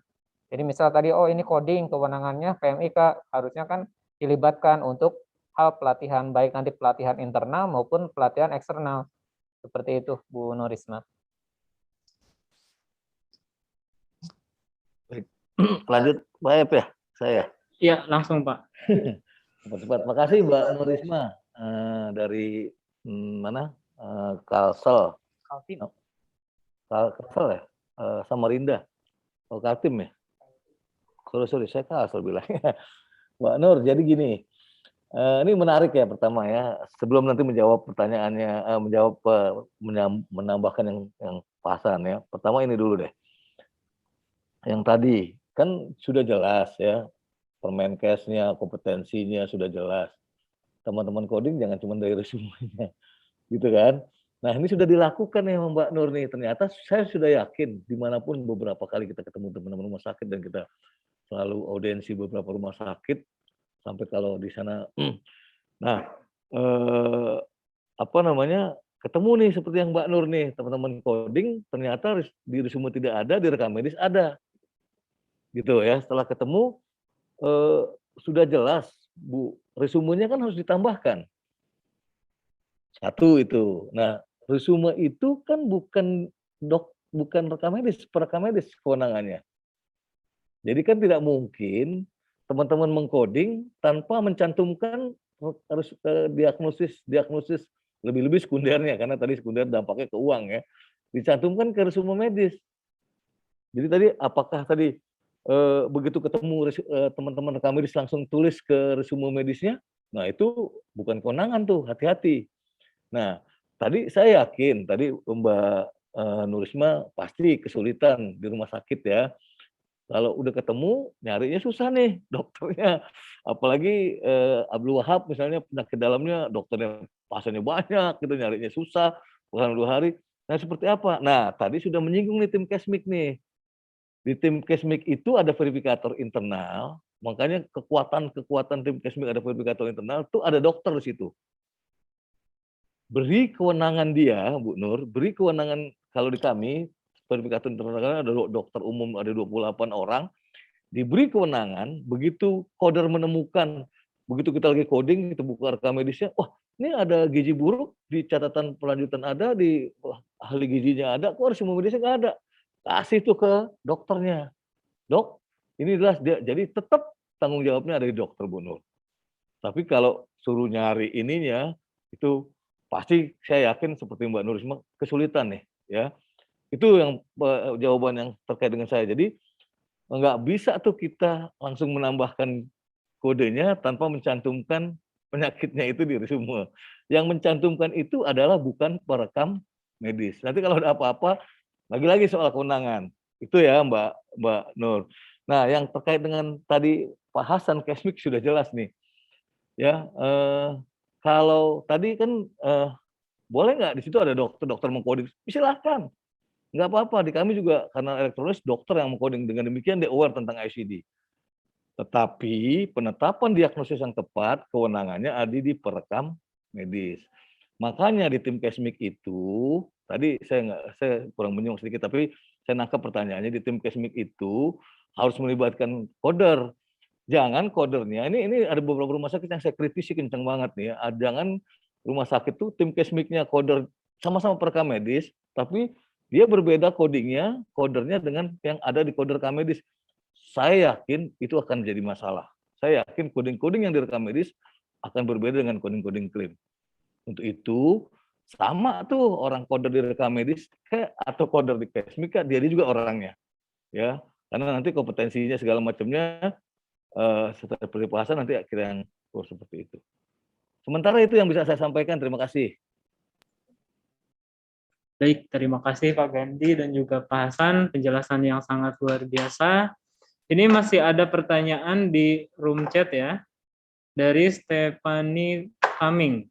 Jadi misal tadi, oh ini coding kewenangannya PMIK, harusnya kan dilibatkan untuk hal pelatihan, baik nanti pelatihan internal maupun pelatihan eksternal. Seperti itu, Bu Norisma. Baik. Lanjut, Pak Ep ya, saya. Iya, langsung Pak. Cepat-cepat. Makasih Mbak Norisma dari mana? Kalsel. Kalsel ya? Samarinda. Oh, Kaltim ya? Sorry, saya Kalsel bilangnya. Mbak Nur, jadi gini, ini menarik ya pertama ya. Sebelum nanti menjawab pertanyaannya, menambahkan yang pasan ya. Pertama ini dulu deh. Yang tadi kan sudah jelas ya, Permenkesnya, kompetensinya sudah jelas. Teman-teman coding jangan cuma dari resumenya, gitu kan? Nah ini sudah dilakukan ya Mbak Nur nih. Ternyata saya sudah yakin dimanapun beberapa kali kita ketemu teman-teman rumah sakit dan kita selalu audiensi beberapa rumah sakit sampai kalau di sana. Nah ketemu nih seperti yang Mbak Nur nih, teman-teman coding ternyata di resume tidak ada, di rekam medis ada. Gitu ya, setelah ketemu sudah jelas Bu, resumenya kan harus ditambahkan. Satu itu. Nah, resume itu kan bukan rekam medis, perekam medis kewenangannya. Jadi kan tidak mungkin teman-teman mengcoding tanpa mencantumkan harus diagnosis lebih-lebih sekundernya, karena tadi sekunder dampaknya ke uang ya, dicantumkan ke resume medis. Jadi tadi apakah tadi begitu ketemu teman-teman rekam medis langsung tulis ke resume medisnya? Nah itu bukan kewenangan tuh, hati-hati. Nah tadi saya yakin tadi Mbak Norisma pasti kesulitan di rumah sakit ya. Kalau udah ketemu nyarinya susah nih dokternya, apalagi Abdul Wahab misalnya penyakit dalamnya dokternya pasiennya banyak gitu, nyarinya susah bukan 2 hari. Nah seperti apa? Nah tadi sudah menyinggung nih tim Kesmik nih. Di tim Kesmik itu ada verifikator internal, makanya kekuatan tim Kesmik ada verifikator internal tuh ada dokter di situ. Beri kewenangan dia, Bu Nur, beri kewenangan kalau di kami verifikator internal ada dokter umum ada 28 orang, diberi kewenangan begitu coder menemukan, begitu kita lagi coding kita buka rekam medisnya, wah ini ada gizi buruk di catatan pelanjutan ada, di ahli gizinya ada, kok resume medisnya nggak ada, kasih tuh ke dokternya. Dok, ini jelas dia, jadi tetap tanggung jawabnya ada di dokter Bu Nur. Tapi kalau suruh nyari ininya, itu pasti saya yakin seperti Mbak Nur Risma kesulitan nih, ya. Itu yang jawaban yang terkait dengan saya. Jadi nggak bisa tuh kita langsung menambahkan kodenya tanpa mencantumkan penyakitnya itu di resume. Yang mencantumkan itu adalah bukan perekam medis. Nanti kalau ada apa-apa, lagi-lagi soal kewenangan. Itu ya Mbak Nur. Nah, yang terkait dengan tadi Pak Hasan Kesmik sudah jelas nih. Ya, kalau tadi kan boleh nggak di situ ada dokter mengkoding? Silahkan, nggak apa-apa. Di kami juga karena elektronis dokter yang mengkoding, dengan demikian dia aware tentang ICD. Tetapi penetapan diagnosis yang tepat kewenangannya ada di perekam medis. Makanya di tim Kesmik itu tadi saya kurang menyinggung sedikit, tapi saya nangkap pertanyaannya. Di tim Kesmik itu harus melibatkan coder. Jangan codernya ini ada beberapa rumah sakit yang saya kritisi kencang banget nih ya. Jangan rumah sakit tuh tim Kesmiknya coder sama-sama perekam medis, tapi dia berbeda codingnya, codernya dengan yang ada di coder rekam medis. Saya yakin itu akan jadi masalah. Saya yakin coding-coding yang direkam medis akan berbeda dengan coding-coding klaim. Untuk itu sama tuh orang coder di rekam medis atau coder di Kesmik, dia juga orangnya, ya. Karena nanti kompetensinya segala macamnya seperti Pak Hasan nanti kita yang urus seperti itu. Sementara itu yang bisa saya sampaikan. Terima kasih. Baik, terima kasih Pak Gandhi dan juga Pak Hasan, penjelasan yang sangat luar biasa. Ini masih ada pertanyaan di room chat ya, dari Stephanie Kaming.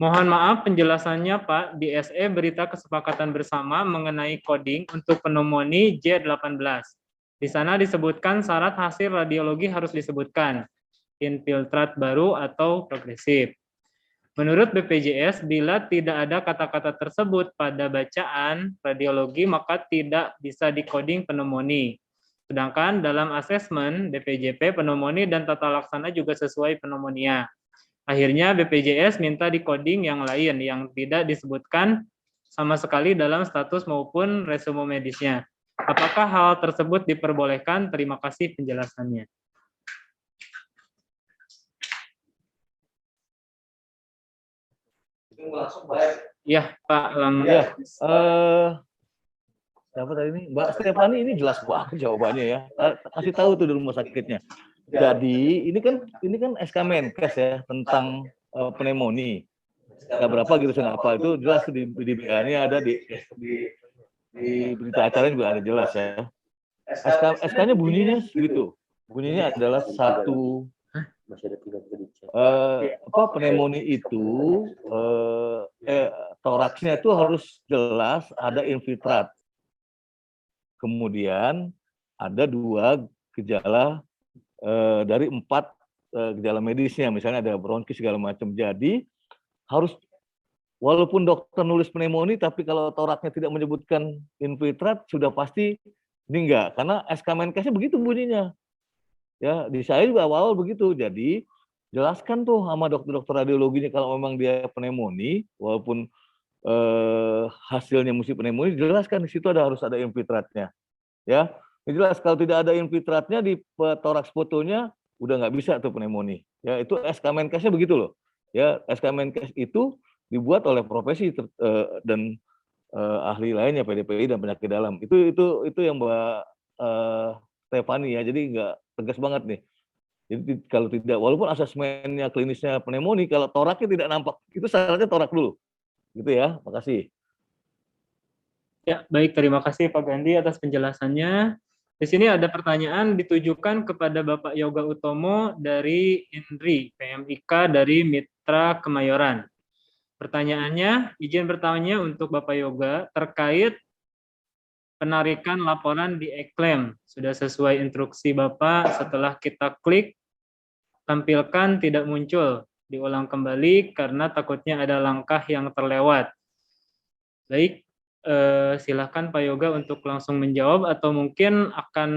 Mohon maaf penjelasannya Pak, di SE berita kesepakatan bersama mengenai coding untuk pneumonia J18. Di sana disebutkan syarat hasil radiologi harus disebutkan, infiltrat baru atau progresif. Menurut BPJS, bila tidak ada kata-kata tersebut pada bacaan radiologi, maka tidak bisa dikoding pneumonia. Sedangkan dalam asesmen BPJP, pneumonia dan tata laksana juga sesuai pneumonia. Akhirnya BPJS minta dikoding yang lain yang tidak disebutkan sama sekali dalam status maupun resume medisnya. Apakah hal tersebut diperbolehkan? Terima kasih penjelasannya. Ya, Pak Lang. Ya, siapa tadi ini? Mbak Stephanie ini jelas banget jawabannya ya. Kasih tahu tuh di rumah sakitnya. Jadi ini kan SK Menkes ya tentang pneumonia. Nggak berapa gitu, saya apa itu jelas di BA-nya ada di berita acara juga ada jelas ya. SK-nya bunyinya segitu. Bunyinya adalah satu pneumonia itu toraksnya itu harus jelas ada infiltrat. Kemudian ada 2 gejala dari 4 gejala medisnya, misalnya ada bronkitis segala macam. Jadi harus, walaupun dokter nulis pneumonia, tapi kalau toraknya tidak menyebutkan infiltrat, sudah pasti ini enggak, karena SK Menkesnya begitu bunyinya. Ya, di saya juga awal-awal begitu. Jadi jelaskan tuh sama dokter-dokter radiologinya kalau memang dia pneumonia, walaupun hasilnya mesti pneumonia, jelaskan di situ harus ada infiltratnya. Ya, jelas kalau tidak ada infiltratnya di toraks fotonya udah nggak bisa tuh pneumonia. Ya, itu SK Menkesnya begitu loh. Ya, SK Menkes itu dibuat oleh profesi dan ahli lainnya, PDPI dan penyakit dalam. Itu yang Mbak Stephanie ya. Jadi nggak tegas banget nih. Jadi kalau tidak, walaupun asesmennya klinisnya pneumonia, kalau toraknya tidak nampak, itu syaratnya torak dulu. Gitu ya, makasih. Ya, baik, terima kasih Pak Gandhi atas penjelasannya. Di sini ada pertanyaan ditujukan kepada Bapak Yoga Utomo dari INRI, PMIK dari Mitra Kemayoran. Pertanyaannya, izin bertanya untuk Bapak Yoga terkait penarikan laporan di e-claim. Sudah sesuai instruksi Bapak, setelah kita klik, tampilkan tidak muncul. Diulang kembali karena takutnya ada langkah yang terlewat. Baik, silakan Pak Yoga untuk langsung menjawab atau mungkin akan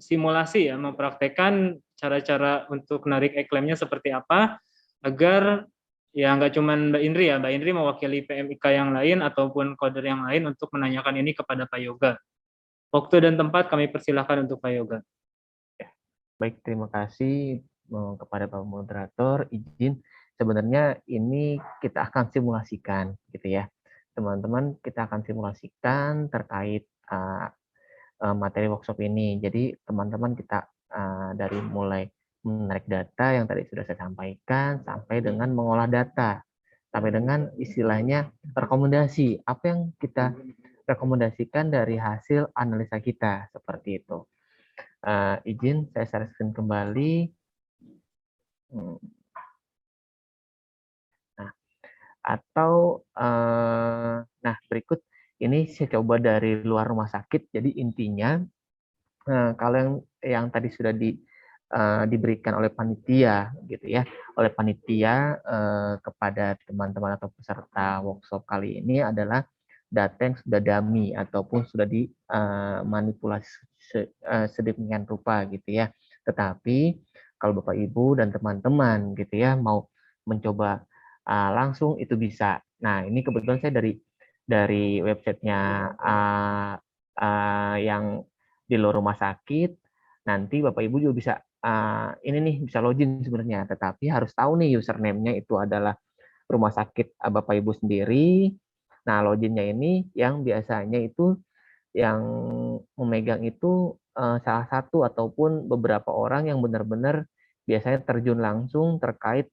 simulasi ya, mempraktekkan cara-cara untuk narik e-claim-nya seperti apa agar ya nggak cuma Mbak Indri ya, Mbak Indri mewakili PMIK yang lain ataupun koder yang lain untuk menanyakan ini kepada Pak Yoga. Waktu dan tempat kami persilahkan untuk Pak Yoga. Baik, terima kasih kepada Pak Moderator. Izin, sebenarnya ini kita akan simulasikan, gitu ya. Teman-teman, kita akan simulasikan terkait materi workshop ini. Jadi, teman-teman kita dari mulai menarik data yang tadi sudah saya sampaikan, sampai dengan mengolah data, sampai dengan istilahnya rekomendasi. Apa yang kita rekomendasikan dari hasil analisa kita, seperti itu. Izin saya share screen kembali. Nah, atau nah berikut ini saya coba dari luar rumah sakit. Jadi intinya kalau yang tadi sudah diberikan oleh panitia gitu ya, oleh panitia kepada teman-teman atau peserta workshop kali ini adalah data yang sudah dummy ataupun sudah dimanipulasi sedemikian rupa gitu ya. Tetapi kalau Bapak Ibu dan teman-teman gitu ya mau mencoba langsung itu bisa. Nah, ini kebetulan saya dari websitenya yang di luar rumah sakit. Nanti Bapak Ibu juga bisa ini nih bisa login sebenarnya, tetapi harus tahu nih username-nya itu adalah rumah sakit Bapak Ibu sendiri. Nah, loginnya ini yang biasanya itu yang memegang itu salah satu ataupun beberapa orang yang benar-benar biasanya terjun langsung terkait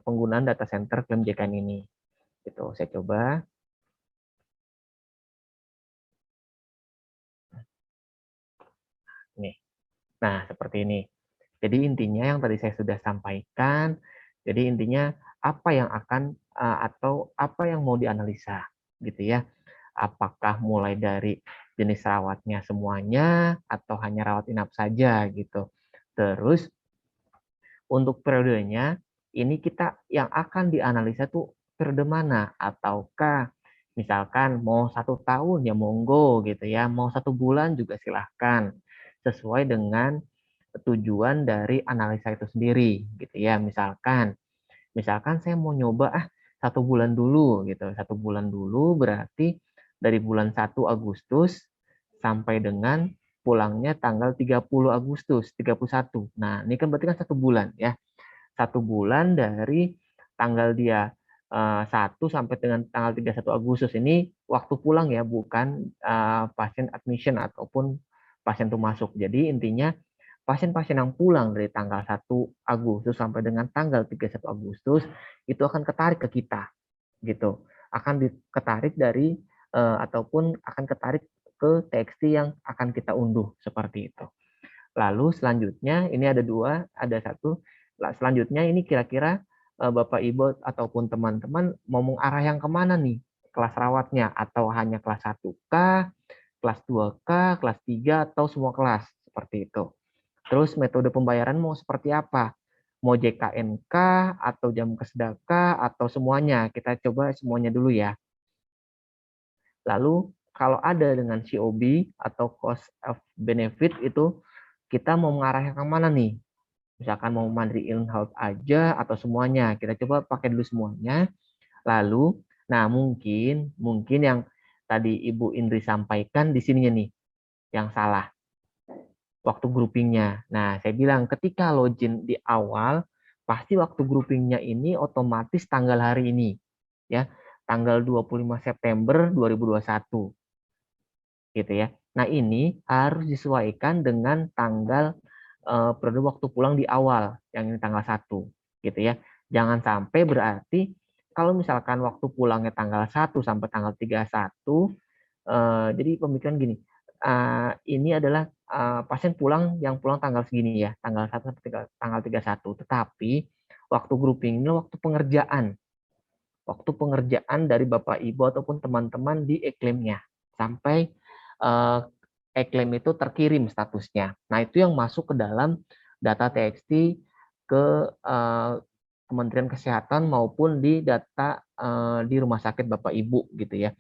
penggunaan data center klaim JKN ini. Gitu, saya coba. Nih. Nah, seperti ini. Jadi intinya yang tadi saya sudah sampaikan, jadi intinya apa yang akan atau apa yang mau dianalisa gitu ya. Apakah mulai dari jenis rawatnya semuanya atau hanya rawat inap saja gitu. Terus untuk periodenya ini kita yang akan dianalisa tuh periode mana, ataukah misalkan mau 1 tahun ya monggo gitu ya, mau 1 bulan juga silahkan sesuai dengan tujuan dari analisa itu sendiri gitu ya. Misalkan saya mau nyoba 1 bulan dulu gitu. 1 bulan dulu berarti dari bulan 1 Agustus sampai dengan pulangnya tanggal 30 Agustus, 31. Nah, ini kan berarti kan 1 bulan ya. 1 bulan dari tanggal dia 1 sampai dengan tanggal 31 Agustus ini waktu pulang ya, bukan pasien admission ataupun pasien itu masuk. Jadi intinya pasien-pasien yang pulang dari tanggal 1 Agustus sampai dengan tanggal 31 Agustus itu akan ketarik ke kita gitu. Akan ketarik dari ataupun akan ketarik ke TXT yang akan kita unduh seperti itu. Lalu selanjutnya ini ada 2, ada 1. Selanjutnya ini kira-kira Bapak Ibu ataupun teman-teman mau mengarah yang kemana nih kelas rawatnya, atau hanya kelas 1K, kelas 2K, kelas 3, atau semua kelas seperti itu. Terus metode pembayaran mau seperti apa? Mau JKNK atau jam kesedaka atau semuanya? Kita coba semuanya dulu ya. Lalu kalau ada dengan COB atau cost of benefit itu kita mau mengarah ke mana nih? Misalkan mau Mandiri in-house aja atau semuanya? Kita coba pakai dulu semuanya. Lalu, nah mungkin yang tadi Ibu Indri sampaikan di sininya nih yang salah. Waktu groupingnya. Nah, saya bilang ketika login di awal, pasti waktu groupingnya ini otomatis tanggal hari ini. Ya, tanggal 25 September 2021. Gitu ya. Nah, ini harus disesuaikan dengan tanggal periode waktu pulang di awal, yang ini tanggal 1. Gitu ya. Jangan sampai berarti kalau misalkan waktu pulangnya tanggal 1 sampai tanggal 31, jadi pemikiran gini, ini adalah pasien yang pulang tanggal segini ya, tanggal 1 sampai tanggal 31. Tetapi waktu grouping ini waktu pengerjaan. Waktu pengerjaan dari Bapak Ibu ataupun teman-teman di e-claim-nya. Sampai e-claim itu terkirim statusnya. Nah, itu yang masuk ke dalam data TXT ke Kementerian Kesehatan maupun di data di rumah sakit Bapak Ibu gitu ya.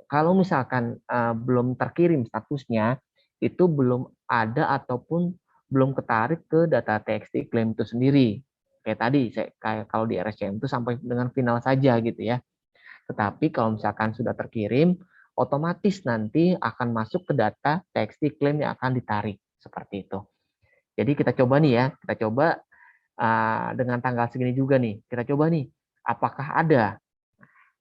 Kalau misalkan belum terkirim statusnya, itu belum ada ataupun belum ketarik ke data TXT klaim itu sendiri. Kayak tadi, kayak kalau di RSCM itu sampai dengan final saja gitu ya. Tetapi kalau misalkan sudah terkirim, otomatis nanti akan masuk ke data TXT claim yang akan ditarik seperti itu. Jadi kita coba nih ya, kita coba dengan tanggal segini juga nih, kita coba nih, apakah ada?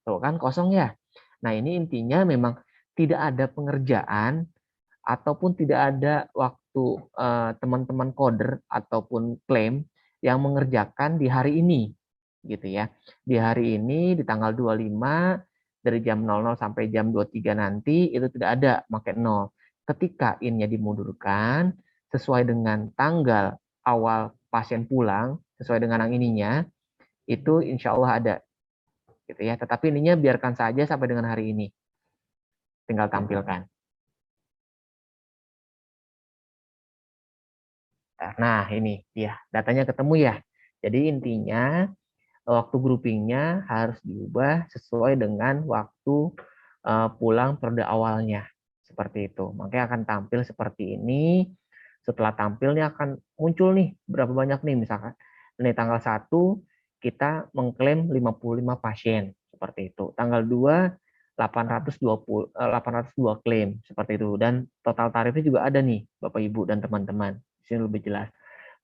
Tuh kan kosong ya. Nah ini intinya memang tidak ada pengerjaan ataupun tidak ada waktu teman-teman coder ataupun klaim yang mengerjakan di hari ini, gitu ya. Di hari ini di tanggal 25 dari jam 00 sampai jam 23 nanti itu tidak ada pakai 0. Ketika innya dimundurkan sesuai dengan tanggal awal pasien pulang sesuai dengan yang ininya, itu insya Allah ada, gitu ya. Tetapi ininya biarkan saja sampai dengan hari ini, tinggal tampilkan. Nah, ini dia datanya ketemu ya. Jadi intinya waktu groupingnya harus diubah sesuai dengan waktu pulang periode awalnya. Seperti itu. Makanya akan tampil seperti ini. Setelah tampil nih akan muncul nih berapa banyak nih misalkan. Ini tanggal 1 kita mengklaim 55 pasien seperti itu. Tanggal 2 802 klaim seperti itu, dan total tarifnya juga ada nih Bapak Ibu dan teman-teman. Di sini lebih jelas.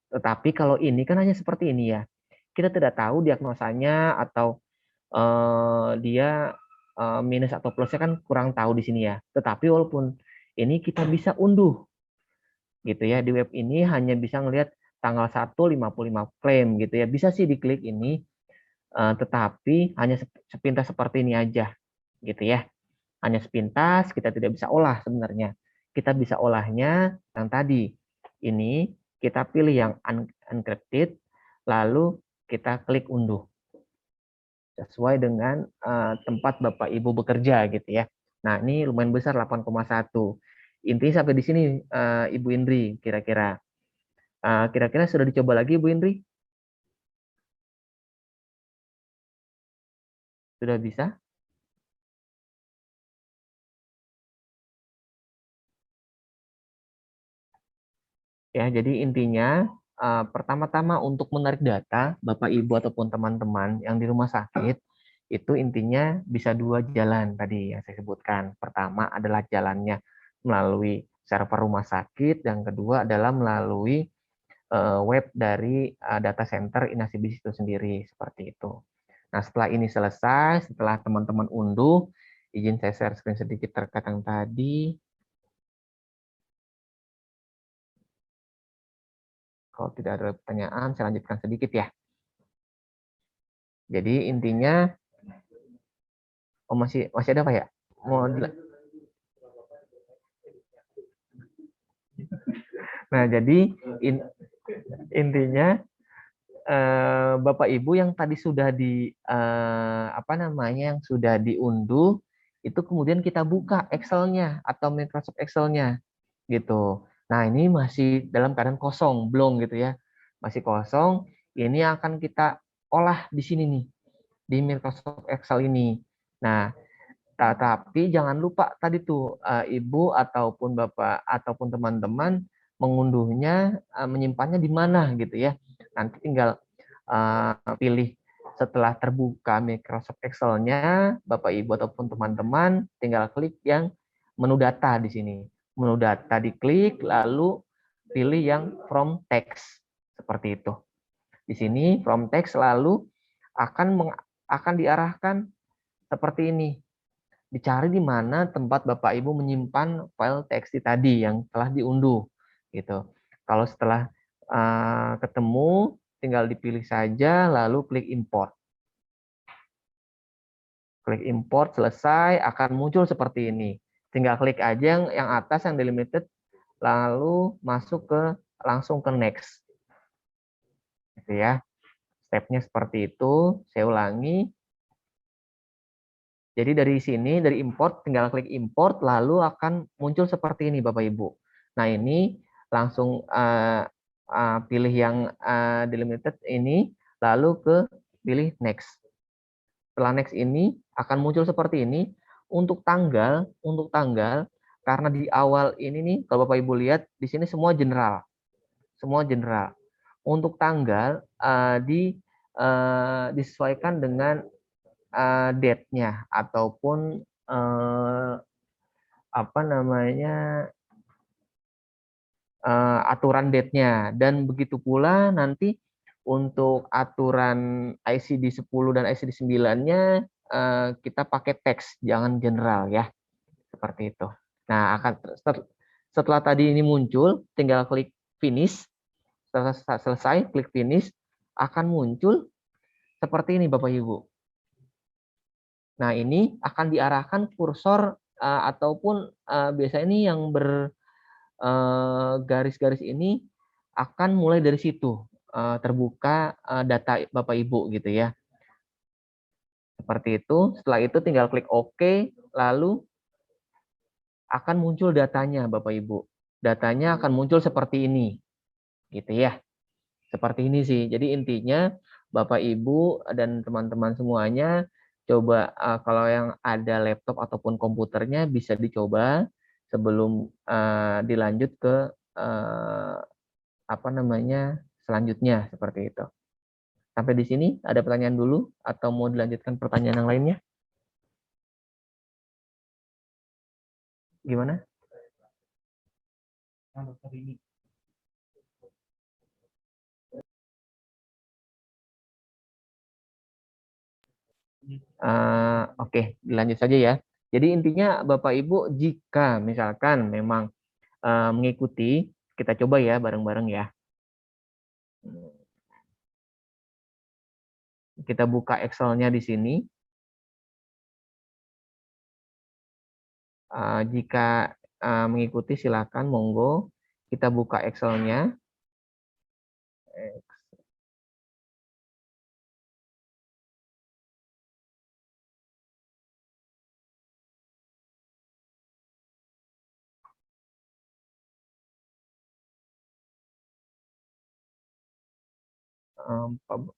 Tetapi kalau ini kan hanya seperti ini ya. Kita tidak tahu diagnosanya atau dia minus atau plusnya kan kurang tahu di sini ya. Tetapi walaupun ini kita bisa unduh gitu ya, di web ini hanya bisa ngelihat tanggal 1 55 klaim gitu ya. Bisa sih diklik ini, tetapi hanya sepintas seperti ini aja gitu ya. Hanya sepintas, kita tidak bisa olah sebenarnya. Kita bisa olahnya yang tadi. Ini kita pilih yang unencrypted, lalu kita klik unduh. Sesuai dengan tempat Bapak Ibu bekerja gitu ya. Nah, ini lumayan besar 8,1. Intinya sampai di sini Ibu Indri kira-kira. Kira-kira sudah dicoba lagi Ibu Indri? Sudah bisa? Ya, jadi intinya pertama-tama untuk menarik data Bapak Ibu ataupun teman-teman yang di rumah sakit itu intinya bisa 2 jalan tadi yang saya sebutkan. Pertama adalah jalannya melalui server rumah sakit, dan kedua adalah melalui web dari data center Inasibis itu sendiri seperti itu. Nah, setelah ini selesai, setelah teman-teman unduh, izin saya share screen sedikit terkait yang tadi. Kalau tidak ada pertanyaan, saya lanjutkan sedikit ya. Jadi intinya, masih ada Pak ya? Nah, jadi intinya Bapak Ibu yang tadi sudah yang sudah diunduh, itu kemudian kita buka Excel-nya atau Microsoft Excel-nya gitu. Nah, ini masih dalam keadaan kosong, belum gitu ya. Masih kosong, ini akan kita olah di sini nih, di Microsoft Excel ini. Nah, tapi jangan lupa tadi tuh Ibu ataupun Bapak ataupun teman-teman mengunduhnya, menyimpannya di mana gitu ya. Nanti tinggal pilih setelah terbuka Microsoft Excel-nya, Bapak Ibu ataupun teman-teman tinggal klik yang menu data di sini. Menu data diklik, lalu pilih yang from text seperti itu. Di sini from text lalu akan diarahkan seperti ini. Dicari di mana tempat Bapak Ibu menyimpan file TXT tadi yang telah diunduh gitu. Kalau setelah ketemu, tinggal dipilih saja lalu klik import. Klik import, selesai, akan muncul seperti ini. Tinggal klik aja yang atas yang delimited, lalu masuk langsung ke next. Gitu ya. Stepnya seperti itu, saya ulangi. Jadi dari sini, dari import, tinggal klik import, lalu akan muncul seperti ini Bapak Ibu. Nah ini langsung pilih yang delimited ini, lalu pilih next. Setelah next ini akan muncul seperti ini. Untuk tanggal, karena di awal ini nih, kalau Bapak Ibu lihat, di sini semua general. Semua general. Untuk tanggal, disesuaikan dengan date-nya ataupun apa namanya aturan date-nya, dan begitu pula nanti untuk aturan ICD 10 dan ICD 9-nya kita pakai teks, jangan general ya, seperti itu. Nah, setelah tadi ini muncul, tinggal klik finish. Setelah selesai, klik finish, akan muncul seperti ini Bapak Ibu. Nah, ini akan diarahkan kursor ataupun biasanya ini yang garis-garis ini akan mulai dari situ terbuka data Bapak Ibu gitu ya. Seperti itu. Setelah itu tinggal klik OK, lalu akan muncul datanya Bapak Ibu. Datanya akan muncul seperti ini. Gitu ya. Seperti ini sih. Jadi intinya Bapak Ibu dan teman-teman semuanya coba kalau yang ada laptop ataupun komputernya bisa dicoba sebelum dilanjut ke apa namanya selanjutnya, seperti itu. Sampai di sini ada pertanyaan dulu atau mau dilanjutkan pertanyaan yang lainnya? Gimana? Oke, dilanjut saja ya. Jadi intinya Bapak Ibu, jika misalkan memang mengikuti, kita coba ya bareng-bareng ya. Kita buka Excel-nya di sini. Jika mengikuti silakan, monggo. Kita buka Excel-nya.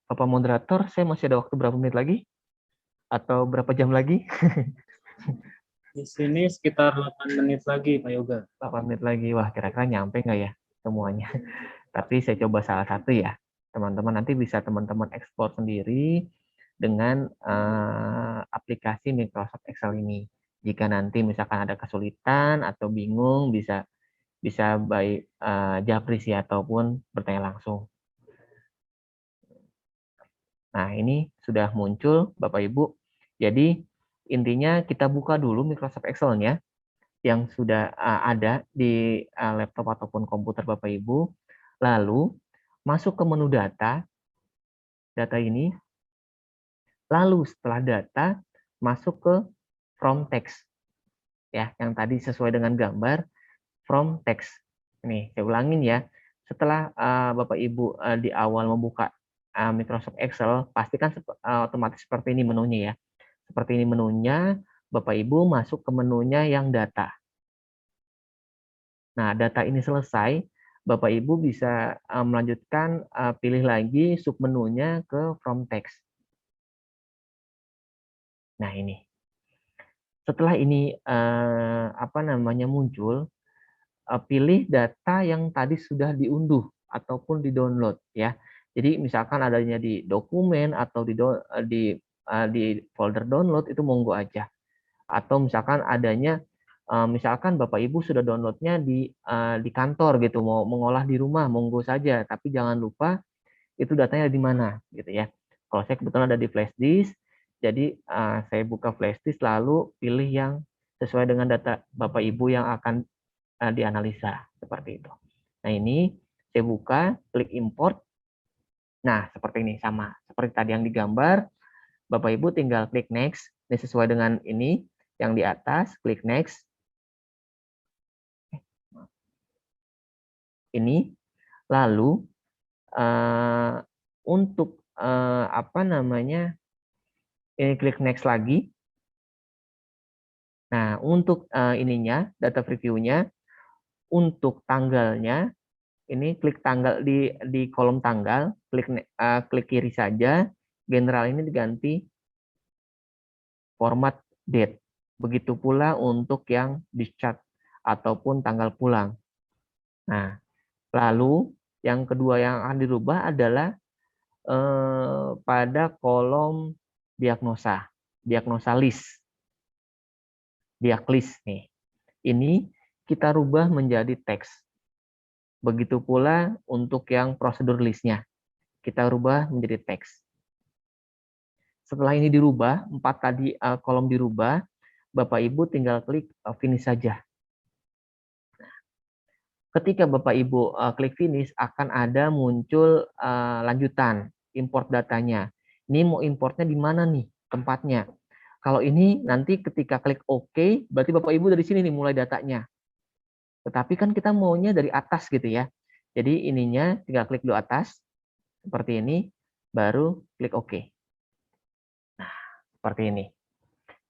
Bapak moderator, saya masih ada waktu berapa menit lagi? Atau berapa jam lagi? Di sini sekitar 8 menit lagi, Pak Yoga. 8 menit lagi. Wah, kira-kira nyampe nggak ya semuanya? Tapi saya coba salah satu ya. Teman-teman nanti bisa teman-teman ekspor sendiri dengan aplikasi Microsoft Excel ini. Jika nanti misalkan ada kesulitan atau bingung, bisa baik japri sih ataupun bertanya langsung. Nah, ini sudah muncul Bapak Ibu. Jadi intinya kita buka dulu Microsoft Excel-nya yang sudah ada di laptop ataupun komputer Bapak Ibu. Lalu masuk ke menu data ini. Lalu setelah data masuk ke from text. Ya, yang tadi sesuai dengan gambar from text. Ini saya ulangin ya. Setelah Bapak Ibu di awal membuka Microsoft Excel, pastikan otomatis seperti ini menunya ya. Seperti ini menunya, Bapak Ibu masuk ke menunya yang data. Nah, data ini selesai, Bapak Ibu bisa melanjutkan pilih lagi submenunya ke from text. Nah, ini. Setelah ini apa namanya muncul, pilih data yang tadi sudah diunduh ataupun di-download ya. Jadi misalkan adanya di dokumen atau di folder download itu monggo aja. Atau misalkan adanya misalkan Bapak Ibu sudah downloadnya di kantor gitu, mau mengolah di rumah monggo saja, tapi jangan lupa itu datanya di mana gitu ya. Kalau saya kebetulan ada di flash disk, jadi saya buka flash disk lalu pilih yang sesuai dengan data Bapak Ibu yang akan dianalisa seperti itu. Nah, ini saya buka, klik import. Nah, seperti ini sama seperti tadi yang digambar. Bapak Ibu tinggal klik next. Ini sesuai dengan ini yang di atas, klik next. Ini lalu untuk apa namanya? Ini klik next lagi. Nah, untuk ininya data preview-nya, untuk tanggalnya ini klik tanggal di kolom tanggal, klik kiri saja, general ini diganti format date. Begitu pula untuk yang discharge ataupun tanggal pulang. Nah, lalu yang kedua yang akan dirubah adalah pada kolom diagnosa list. Diag list nih. Ini kita rubah menjadi teks. Begitu pula untuk yang prosedur listnya. Kita rubah menjadi teks. Setelah ini dirubah, 4 tadi kolom dirubah, Bapak Ibu tinggal klik finish saja. Ketika Bapak Ibu klik finish, akan ada muncul lanjutan, import datanya. Ini mau importnya di mana nih tempatnya? Kalau ini nanti ketika klik OK, berarti Bapak Ibu dari sini nih mulai datanya. Tetapi kan kita maunya dari atas gitu ya. Jadi ininya tinggal klik di atas, seperti ini, baru klik OK. Nah, seperti ini.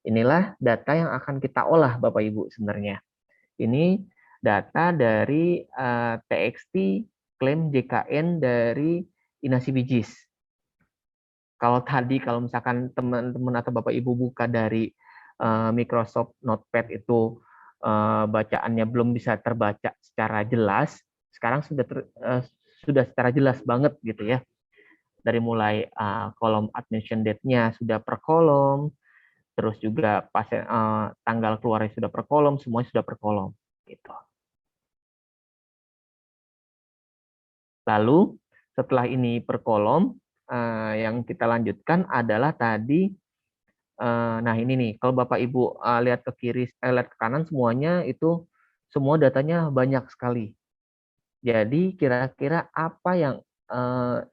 Inilah data yang akan kita olah Bapak Ibu sebenarnya. Ini data dari TXT klaim JKN dari Inasi Bijis. Kalau misalkan teman-teman atau Bapak Ibu buka dari Microsoft Notepad itu bacaannya belum bisa terbaca secara jelas, sekarang sudah secara jelas banget gitu ya. Dari mulai kolom admission date-nya sudah per kolom, terus juga tanggal keluarnya sudah per kolom, semuanya sudah per kolom gitu. Lalu setelah ini per kolom, yang kita lanjutkan adalah tadi, nah ini nih, kalau Bapak Ibu lihat ke kiri, lihat ke kanan, semuanya itu semua datanya banyak sekali. Jadi kira-kira apa yang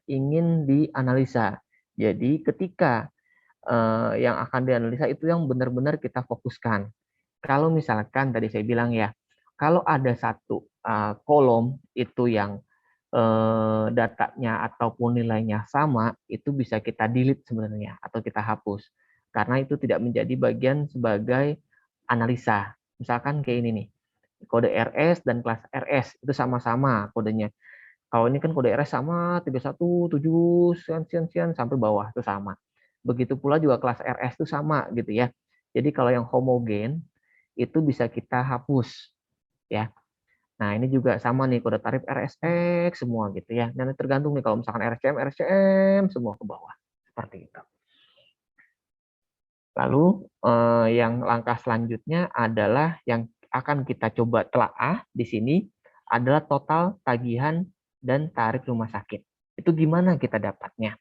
ingin dianalisa. Jadi ketika yang akan dianalisa itu yang benar-benar kita fokuskan. Kalau misalkan tadi saya bilang ya, kalau ada satu kolom itu yang datanya ataupun nilainya sama, itu bisa kita delete sebenarnya atau kita hapus. Karena itu tidak menjadi bagian sebagai analisa. Misalkan kayak ini nih, kode RS dan kelas RS itu sama-sama kodenya. Kalau ini kan kode RS sama 317 sekian sampai bawah itu sama. Begitu pula juga kelas RS itu sama gitu ya. Jadi kalau yang homogen itu bisa kita hapus ya. Nah, ini juga sama nih kode tarif RSX semua gitu ya. Dan tergantung nih kalau misalkan RCM semua ke bawah. Seperti itu. Lalu yang langkah selanjutnya adalah yang akan kita coba telaah di sini adalah total tagihan dan tarif rumah sakit. Itu gimana kita dapatnya?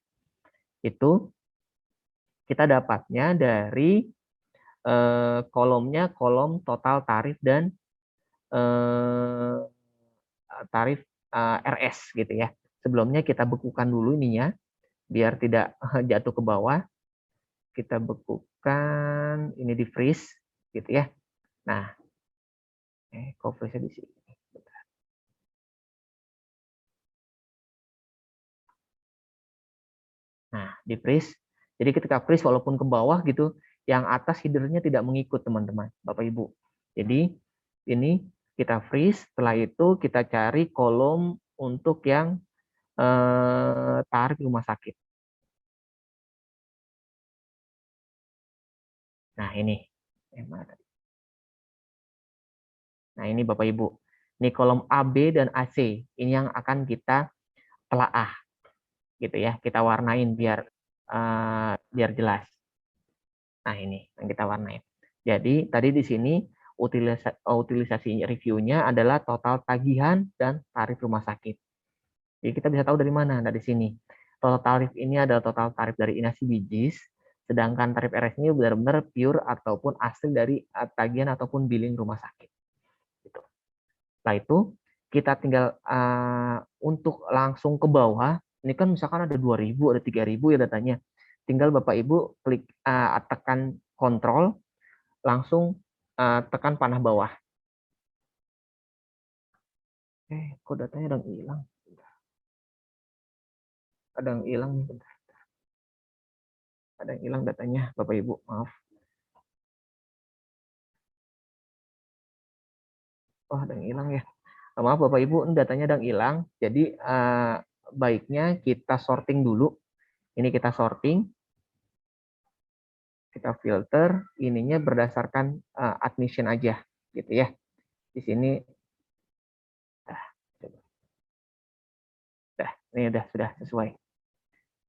Itu kita dapatnya dari kolomnya kolom total tarif dan tarif RS gitu ya. Sebelumnya kita bekukan dulu ininya biar tidak jatuh ke bawah. Kita bekukan ini di freeze gitu ya. Nah, kok freeze di sini. Nah, di freeze. Jadi ketika freeze walaupun ke bawah gitu, yang atas header-nya tidak mengikut teman-teman, Bapak Ibu. Jadi ini kita freeze, setelah itu kita cari kolom untuk yang tarif rumah sakit. Nah, ini. Nah, ini Bapak Ibu. Ini kolom AB dan AC. Ini yang akan kita telaah. Gitu ya, kita warnain biar jelas. Nah, ini yang kita warnain. Jadi, tadi di sini utilisasi reviewnya adalah total tagihan dan tarif rumah sakit. Jadi kita bisa tahu dari mana? Dari sini. Total tarif ini adalah total tarif dari Inasi Bijis, sedangkan tarif RS ini benar-benar pure ataupun asli dari tagihan ataupun billing rumah sakit. Gitu. Setelah itu kita tinggal untuk langsung ke bawah. Ini kan misalkan ada 2.000, ada 3.000 ya datanya. Tinggal Bapak Ibu klik tekan kontrol, langsung tekan panah bawah. Kok datanya udah hilang? Ada yang hilang nih, bentar. Ada yang hilang datanya, Bapak Ibu, maaf. Oh, ada yang hilang ya. Maaf Bapak Ibu, ini datanya ada yang hilang. Jadi baiknya kita sorting dulu. Ini kita sorting. Kita filter, ininya berdasarkan admission aja, gitu ya. Di sini, ini sudah sesuai.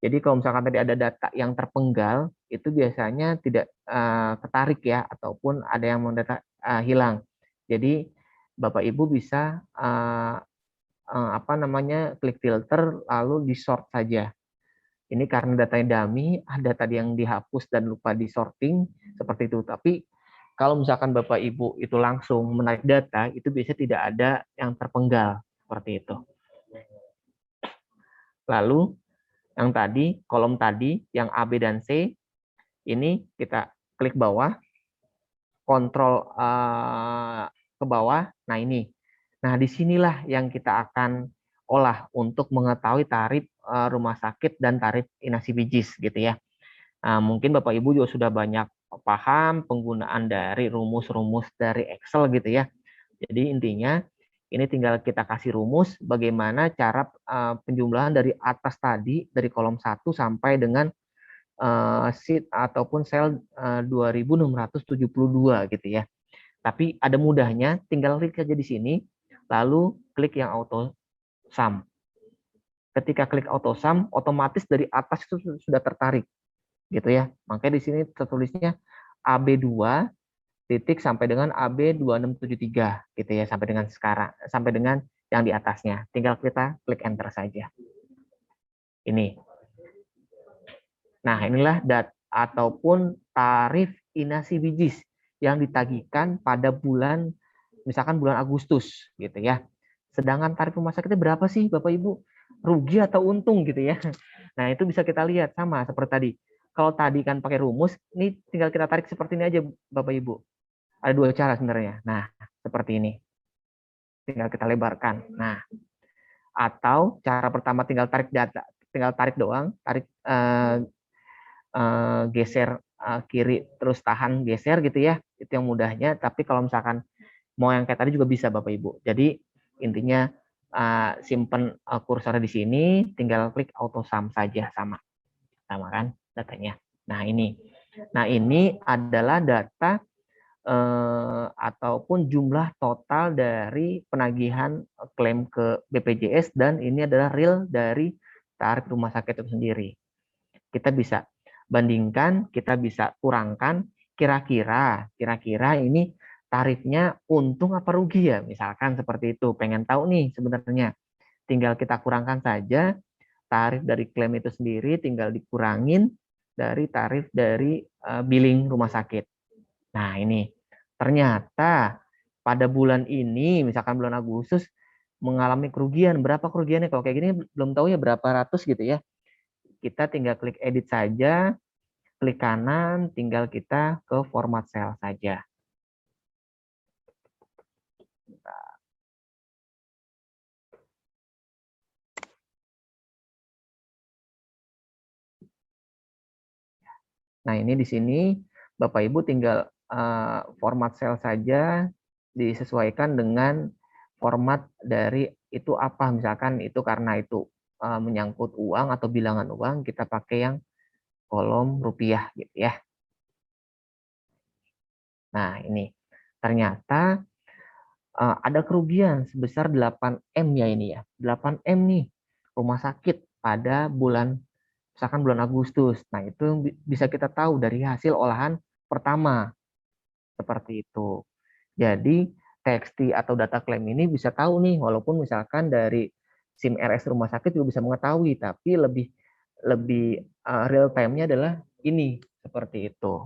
Jadi kalau misalkan tadi ada data yang terpenggal, itu biasanya tidak ketarik ya, ataupun ada yang mau data hilang. Jadi Bapak Ibu bisa klik filter lalu di sort saja. Ini karena datanya dummy, ada tadi yang dihapus dan lupa di sorting seperti itu. Tapi kalau misalkan Bapak Ibu itu langsung menarik data, itu biasanya tidak ada yang terpenggal seperti itu. Lalu yang tadi, kolom tadi, yang A, B, dan C, ini kita klik bawah, kontrol ke bawah, nah ini. Nah, disinilah yang kita akan olah untuk mengetahui tarif rumah sakit dan tarif inasi bijis gitu ya. Nah, mungkin Bapak Ibu juga sudah banyak paham penggunaan dari rumus-rumus dari Excel gitu ya. Jadi intinya ini tinggal kita kasih rumus bagaimana cara penjumlahan dari atas tadi, dari kolom 1 sampai dengan sheet ataupun sel 2672 gitu ya. Tapi ada mudahnya, tinggal klik saja di sini, lalu klik yang auto sum. Ketika klik auto sum, otomatis dari atas itu sudah tertarik, gitu ya. Makanya di sini tertulisnya AB2 titik sampai dengan AB2673 gitu ya, sampai dengan sekarang, sampai dengan yang di atasnya. Tinggal kita klik enter saja. Ini. Nah, inilah ataupun tarif inasi bijis yang ditagihkan pada bulan, misalkan bulan Agustus gitu ya. Sedangkan tarif rumah sakitnya berapa sih Bapak Ibu? Rugi atau untung gitu ya. Nah, itu bisa kita lihat sama seperti tadi. Kalau tadi kan pakai rumus, ini tinggal kita tarik seperti ini aja Bapak Ibu. Ada dua cara sebenarnya. Nah, seperti ini. Tinggal kita lebarkan. Nah, atau cara pertama tinggal tarik data, tinggal tarik doang, tarik geser kiri terus tahan geser gitu ya. Itu yang mudahnya. Tapi kalau misalkan mau yang kayak tadi juga bisa Bapak Ibu. Jadi intinya simpen kursornya di sini, tinggal klik auto sum saja, sama kan datanya. Nah ini adalah data ataupun jumlah total dari penagihan klaim ke BPJS, dan ini adalah real dari tarif rumah sakit itu sendiri. Kita bisa bandingkan, kita bisa kurangkan, kira-kira ini tarifnya untung apa rugi ya, misalkan seperti itu. Pengen tahu nih sebenarnya, tinggal kita kurangkan saja tarif dari klaim itu sendiri, tinggal dikurangin dari tarif dari billing rumah sakit. Nah, ini ternyata pada bulan ini, misalkan bulan Agustus, mengalami kerugian. Berapa kerugiannya? Kalau kayak gini belum tahu ya berapa ratus gitu ya. Kita tinggal klik edit saja, klik kanan, tinggal kita ke format cell saja. Nah, ini di sini Bapak Ibu tinggal format cell saja, disesuaikan dengan format dari itu apa. Misalkan itu karena itu menyangkut uang atau bilangan uang, kita pakai yang kolom rupiah gitu ya. Nah, ini ternyata ada kerugian sebesar 8M ya ini ya. 8M nih rumah sakit pada bulan, misalkan bulan Agustus. Nah, itu bisa kita tahu dari hasil olahan pertama. Seperti itu. Jadi, TXT atau data klaim ini bisa tahu nih, walaupun misalkan dari SIM RS rumah sakit juga bisa mengetahui, tapi lebih real time-nya adalah ini, seperti itu.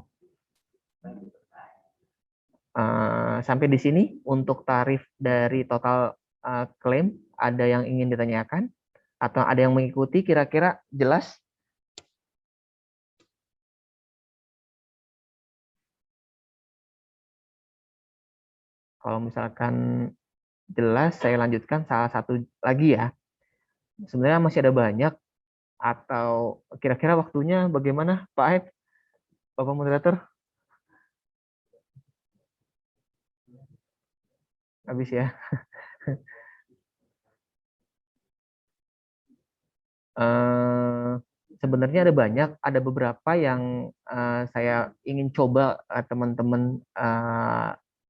Sampai di sini untuk tarif dari total klaim, ada yang ingin ditanyakan? Atau ada yang mengikuti, kira-kira jelas? Kalau misalkan jelas, saya lanjutkan salah satu lagi ya. Sebenarnya masih ada banyak, atau kira-kira waktunya bagaimana Pak Aib, Bapak Moderator? Habis ya. Sebenarnya ada banyak, ada beberapa yang saya ingin coba teman-teman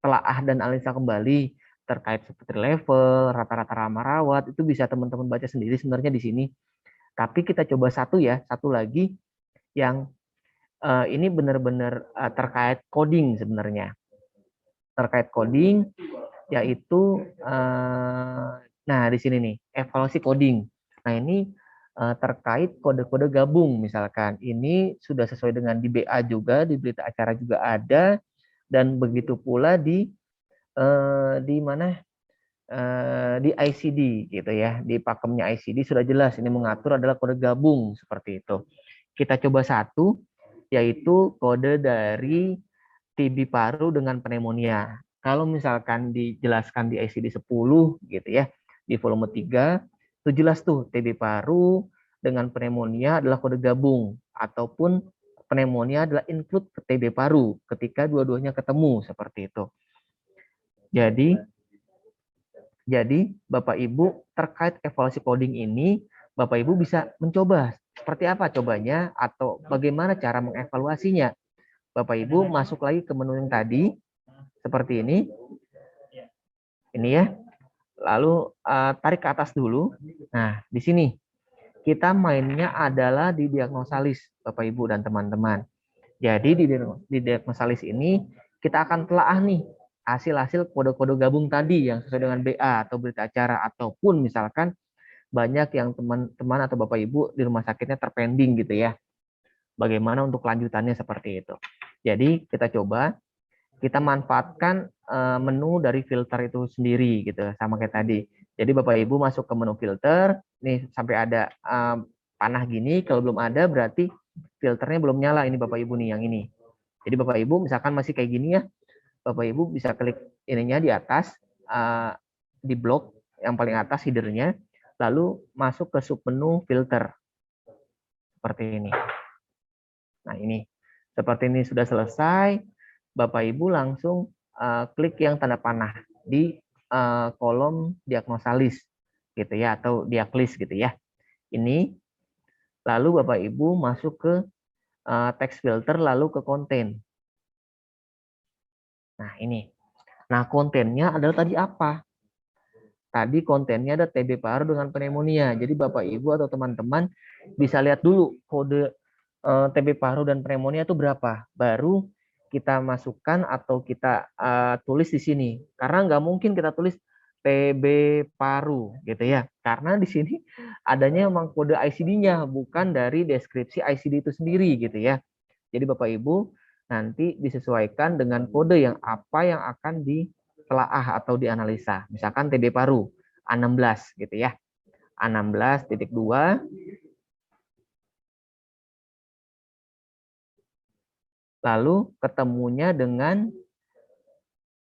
telaah dan analisa kembali terkait seperti level, rata-rata lama rawat, itu bisa teman-teman baca sendiri sebenarnya di sini. Tapi kita coba satu lagi yang ini benar-benar terkait coding sebenarnya. Terkait coding, yaitu nah di sini nih evaluasi coding. Nah ini terkait kode-kode gabung misalkan ini sudah sesuai dengan di BA juga, di berita acara juga ada, dan begitu pula di mana di ICD gitu ya, di pakemnya ICD sudah jelas ini mengatur adalah kode gabung seperti itu. Kita coba satu, yaitu kode dari TB paru dengan pneumonia. Kalau misalkan dijelaskan di ICD 10 gitu ya, di volume 3, itu jelas tuh TB paru dengan pneumonia adalah kode gabung, ataupun pneumonia adalah include ke TB paru ketika dua-duanya ketemu seperti itu. Jadi Bapak Ibu terkait evaluasi coding ini, Bapak Ibu bisa mencoba seperti apa cobanya atau bagaimana cara mengevaluasinya. Bapak Ibu masuk lagi ke menu yang tadi seperti ini. Ini ya. Lalu tarik ke atas dulu. Nah, di sini kita mainnya adalah di diagnosalis Bapak Ibu dan teman-teman. Jadi di diagnosalis ini kita akan telaah nih hasil-hasil kode-kode gabung tadi yang sesuai dengan BA atau berita acara, ataupun misalkan banyak yang teman-teman atau Bapak Ibu di rumah sakitnya terpending gitu ya. Bagaimana untuk lanjutannya seperti itu. Jadi kita coba, kita manfaatkan menu dari filter itu sendiri gitu, sama kayak tadi. Jadi Bapak Ibu masuk ke menu filter, nih sampai ada panah gini, kalau belum ada berarti filternya belum nyala, ini Bapak Ibu nih yang ini. Jadi Bapak Ibu misalkan masih kayak gini ya, Bapak Ibu bisa klik ininya di atas, di blok yang paling atas headernya, lalu masuk ke submenu filter. Seperti ini. Nah ini, seperti ini sudah selesai, Bapak Ibu langsung klik yang tanda panah di kolom diagnosalis gitu ya, atau diaglis gitu ya. Ini, lalu Bapak Ibu masuk ke text filter, lalu ke konten. Nah ini, nah kontennya adalah tadi apa? Tadi kontennya ada TB paru dengan pneumonia. Jadi Bapak Ibu atau teman-teman bisa lihat dulu kode TB paru dan pneumonia itu berapa. Baru kita masukkan atau kita tulis di sini. Karena nggak mungkin kita tulis TB paru gitu ya. Karena di sini adanya memang kode ICD-nya, bukan dari deskripsi ICD itu sendiri gitu ya. Jadi Bapak Ibu nanti disesuaikan dengan kode yang apa yang akan ditelaah atau dianalisa. Misalkan TB paru A16 gitu ya. A16.2 lalu ketemunya dengan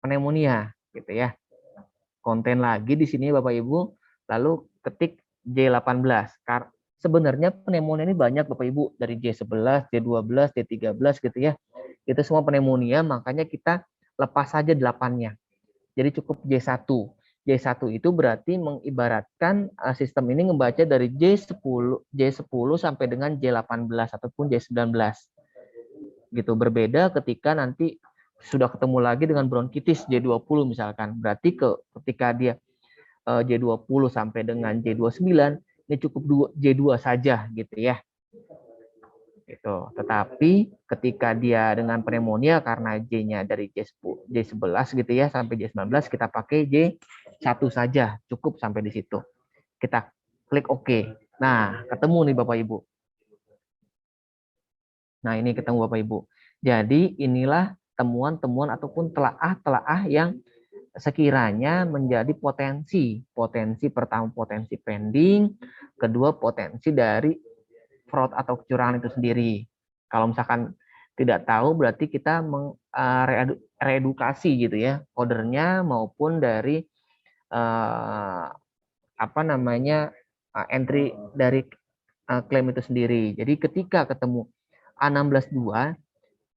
pneumonia gitu ya. Konten lagi di sini Bapak Ibu, lalu ketik J18. Sebenarnya pneumonia ini banyak Bapak Ibu, dari J11, J12, J13 gitu ya. Itu semua pneumonia, makanya kita lepas saja 8-nya. Jadi cukup J1. J1 itu berarti mengibaratkan sistem ini membaca dari J10 sampai dengan J18 ataupun J19. Gitu, berbeda ketika nanti sudah ketemu lagi dengan bronkitis J20 misalkan. Berarti ketika dia J20 sampai dengan J29, ini cukup J2 saja gitu ya. Gitu. Tetapi ketika dia dengan pneumonia karena J-nya dari J11 gitu ya sampai J19, kita pakai J1 saja, cukup sampai di situ. Kita klik OK. Nah, ketemu nih Bapak Ibu. Nah, ini ketemu Bapak Ibu. Jadi inilah temuan-temuan ataupun telaah-telaah yang sekiranya menjadi potensi pertama potensi pending, kedua potensi dari fraud atau kecurangan itu sendiri. Kalau misalkan tidak tahu berarti kita reedukasi gitu ya, codernya maupun dari entry dari klaim itu sendiri. Jadi ketika ketemu A16.2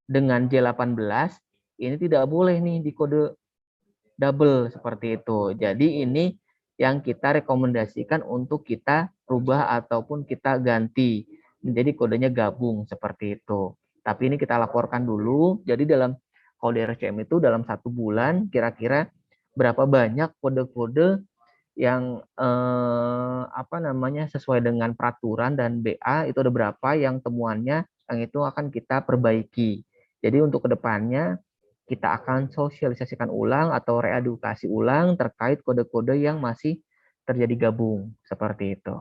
dengan J18 ini tidak boleh nih di kode double seperti itu. Jadi ini yang kita rekomendasikan untuk kita rubah ataupun kita ganti menjadi kodenya gabung seperti itu. Tapi ini kita laporkan dulu. Jadi dalam kode RCM itu dalam 1 bulan kira-kira berapa banyak kode-kode yang sesuai dengan peraturan dan BA itu ada berapa yang temuannya, yang itu akan kita perbaiki. Jadi untuk kedepannya kita akan sosialisasikan ulang atau reedukasi ulang terkait kode-kode yang masih terjadi gabung, seperti itu.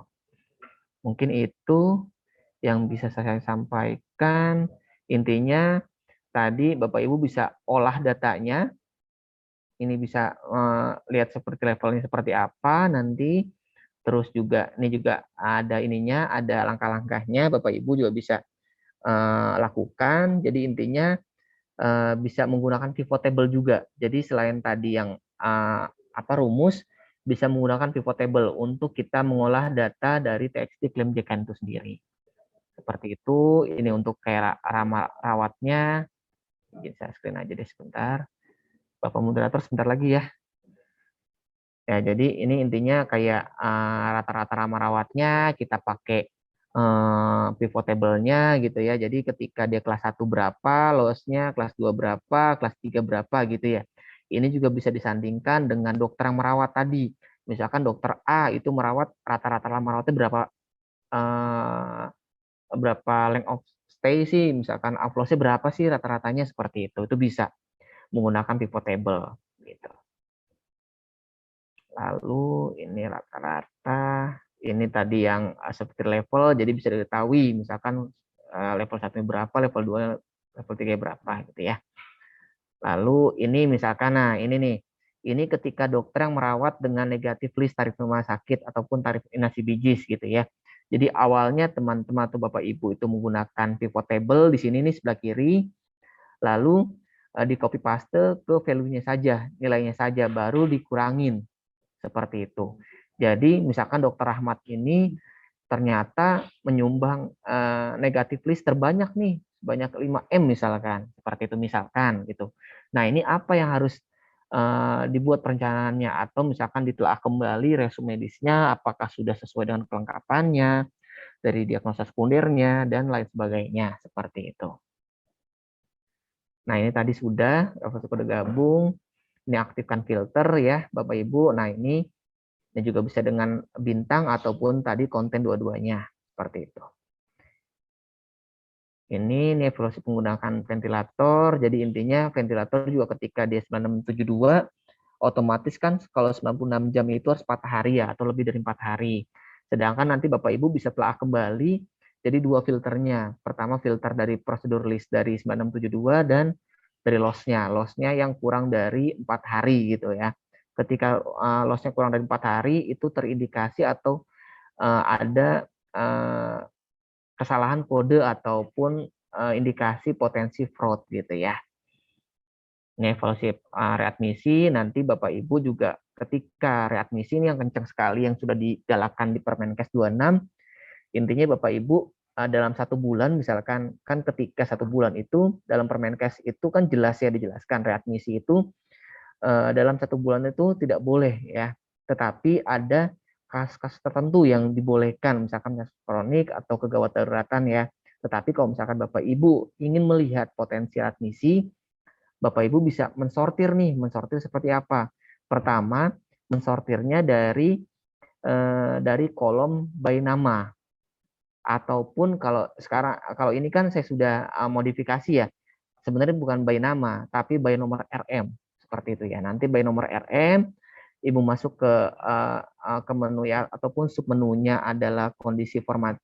Mungkin itu yang bisa saya sampaikan. Intinya tadi Bapak Ibu bisa olah datanya, ini bisa lihat seperti levelnya seperti apa nanti, terus juga ini juga ada ininya, ada langkah-langkahnya, Bapak Ibu juga bisa lakukan. Jadi intinya bisa menggunakan pivot table juga. Jadi selain tadi yang rumus, bisa menggunakan pivot table untuk kita mengolah data dari TXT klaim JKN itu sendiri. Seperti itu. Ini untuk kayak rawatnya. Bikin saya screen aja deh sebentar. Bapak moderator sebentar lagi ya. Ya, jadi ini intinya kayak rata-rata rama rawatnya kita pakai pivot table-nya gitu ya. Jadi ketika dia kelas 1 berapa, loss-nya kelas 2 berapa, kelas 3 berapa gitu ya. Ini juga bisa disandingkan dengan dokter yang merawat tadi. Misalkan dokter A itu merawat rata-rata lama rawatnya berapa length of stay sih, misalkan outflow-nya berapa sih rata-ratanya, seperti itu. Itu bisa menggunakan pivot table gitu. Lalu ini rata-rata, ini tadi yang seperti level, jadi bisa diketahui misalkan level 1 berapa, level 2, level 3 berapa gitu ya. Lalu ini misalkan, nah ini nih, ini ketika dokter yang merawat dengan negatif list tarif rumah sakit ataupun tarif inasi bijis gitu ya. Jadi awalnya teman-teman atau Bapak Ibu itu menggunakan pivot table di sini nih sebelah kiri, lalu di copy paste ke value-nya saja, nilainya saja, baru dikurangin. Seperti itu. Jadi misalkan Dokter Rahmat ini ternyata menyumbang negatif list terbanyak nih, sebanyak 5M misalkan, seperti itu misalkan gitu. Nah, ini apa yang harus dibuat perencanaannya, atau misalkan ditelaah kembali resume medisnya apakah sudah sesuai dengan kelengkapannya, dari diagnosa sekundernya dan lain sebagainya, seperti itu. Nah, ini tadi sudah kode gabung. Ini aktifkan filter ya Bapak Ibu. Nah, ini juga bisa dengan bintang ataupun tadi konten dua-duanya, seperti itu. Ini evaluasi menggunakan ventilator. Jadi intinya ventilator juga ketika dia 9672, otomatis kan kalau 96 jam itu harus 4 hari ya, atau lebih dari 4 hari. Sedangkan nanti Bapak Ibu bisa telah kembali jadi 2 filternya. Pertama filter dari prosedur list dari 9672 dan dari loss-nya. Loss-nya yang kurang dari 4 hari gitu ya. Ketika loss-nya kurang dari 4 hari, itu terindikasi atau ada kesalahan kode ataupun indikasi potensi fraud gitu ya. Ini evaluasi readmisi, nanti Bapak Ibu juga ketika readmisi ini yang kencang sekali yang sudah digalakkan di Permenkes 26, intinya Bapak Ibu dalam 1 bulan misalkan, kan ketika 1 bulan itu dalam Permenkes itu kan jelas ya dijelaskan readmisi itu dalam 1 bulan itu tidak boleh ya, tetapi ada kasus-kasus tertentu yang dibolehkan, misalkan kasus kronik atau kegawat daruratan ya. Tetapi kalau misalkan Bapak Ibu ingin melihat potensi admisi, Bapak Ibu bisa mensortir nih, mensortir seperti apa? Pertama, mensortirnya dari kolom by nama, ataupun kalau ini kan saya sudah modifikasi ya, sebenarnya bukan by nama, tapi by nomor RM. Seperti itu ya. Nanti by nomor RM, Ibu masuk ke menu ya, ataupun submenunya adalah kondisi format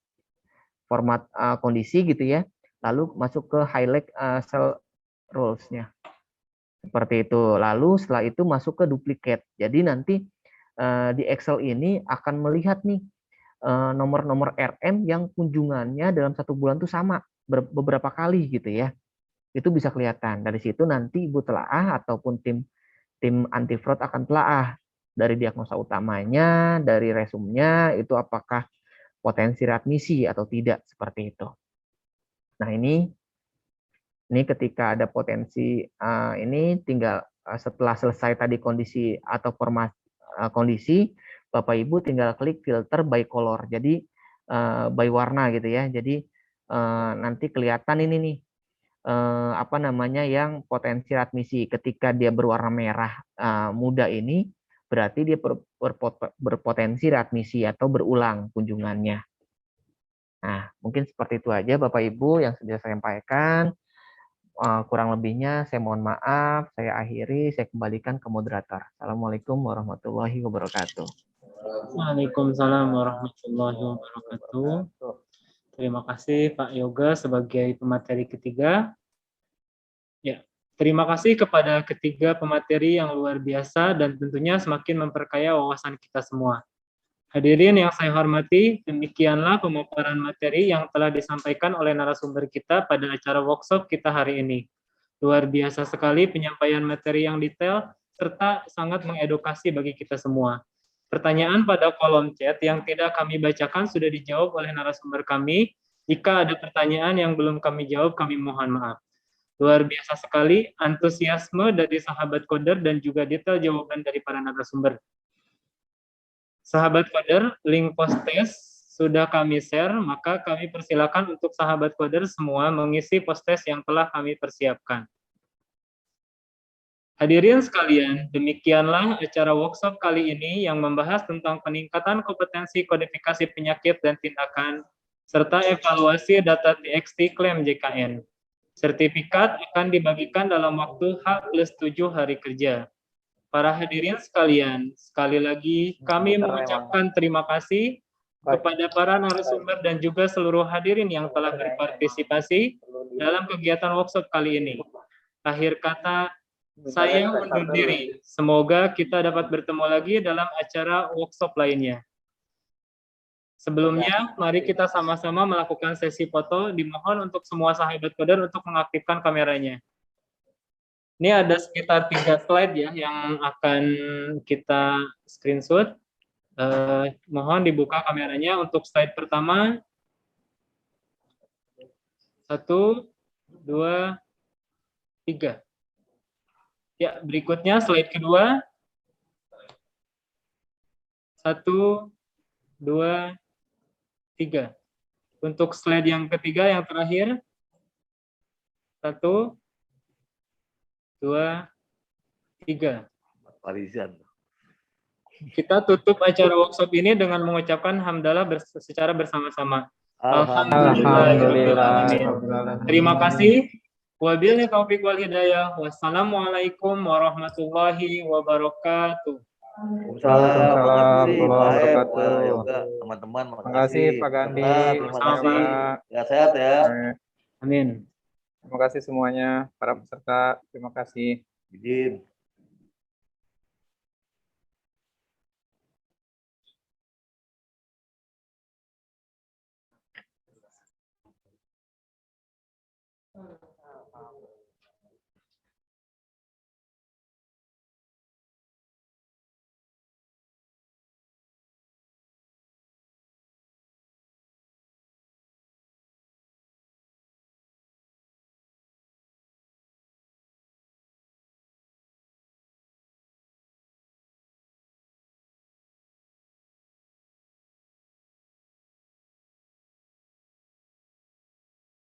kondisi gitu ya. Lalu masuk ke highlight cell rules-nya. Seperti itu. Lalu setelah itu masuk ke duplicate. Jadi nanti di Excel ini akan melihat nih nomor-nomor RM yang kunjungannya dalam 1 bulan itu sama beberapa kali gitu ya. Itu bisa kelihatan. Dari situ nanti Ibu telaah ataupun tim anti fraud akan telaah dari diagnosa utamanya, dari resumnya itu apakah potensi readmisi atau tidak, seperti itu. Nah, ini ketika ada potensi ini tinggal setelah selesai tadi kondisi atau format kondisi, Bapak Ibu tinggal klik filter by color. Jadi by warna gitu ya. Jadi nanti kelihatan ini nih yang potensi readmisi. Ketika dia berwarna merah muda ini berarti dia berpotensi readmisi atau berulang kunjungannya. Nah, mungkin seperti itu aja Bapak Ibu yang sudah saya sampaikan. Kurang lebihnya saya mohon maaf, saya akhiri, saya kembalikan ke moderator. Assalamualaikum warahmatullahi wabarakatuh. Waalaikumsalam warahmatullahi wabarakatuh. Terima kasih Pak Yoga sebagai pemateri ketiga. Ya, terima kasih kepada ketiga pemateri yang luar biasa dan tentunya semakin memperkaya wawasan kita semua. Hadirin yang saya hormati, demikianlah pemaparan materi yang telah disampaikan oleh narasumber kita pada acara workshop kita hari ini. Luar biasa sekali penyampaian materi yang detail serta sangat mengedukasi bagi kita semua. Pertanyaan pada kolom chat yang tidak kami bacakan sudah dijawab oleh narasumber kami. Jika ada pertanyaan yang belum kami jawab, kami mohon maaf. Luar biasa sekali antusiasme dari sahabat Coder dan juga detail jawaban dari para narasumber. Sahabat Coder, link post-test sudah kami share, maka kami persilakan untuk sahabat Coder semua mengisi post-test yang telah kami persiapkan. Hadirin sekalian, demikianlah acara workshop kali ini yang membahas tentang peningkatan kompetensi kodifikasi penyakit dan tindakan, serta evaluasi data TXT klaim JKN. Sertifikat akan dibagikan dalam waktu H+7 hari kerja. Para hadirin sekalian, sekali lagi kami mengucapkan terima kasih kepada para narasumber dan juga seluruh hadirin yang telah berpartisipasi dalam kegiatan workshop kali ini. Akhir kata, saya undur diri. Semoga kita dapat bertemu lagi dalam acara workshop lainnya. Sebelumnya, mari kita sama-sama melakukan sesi foto. Dimohon untuk semua sahabat Coder untuk mengaktifkan kameranya. Ini ada sekitar 3 slide ya yang akan kita screenshot. Mohon dibuka kameranya untuk slide pertama. 1, 2, 3. Ya, berikutnya slide kedua. 1, 2, 3. Untuk slide yang ketiga, yang terakhir. 1, 2, 3. Parisan. Kita tutup acara workshop ini dengan mengucapkan hamdalah secara bersama-sama. Alhamdulillah. Terima kasih. Wabillahi taufiq wal hidayah. Wassalamualaikum warahmatullahi wabarakatuh. Waalaikumsalam warahmatullahi wabarakatuh. Teman-teman, Terima kasih Pak Gandhi. Terima kasih. Ya, sehat ya. Amin. Terima kasih semuanya para peserta. Terima kasih. Izin.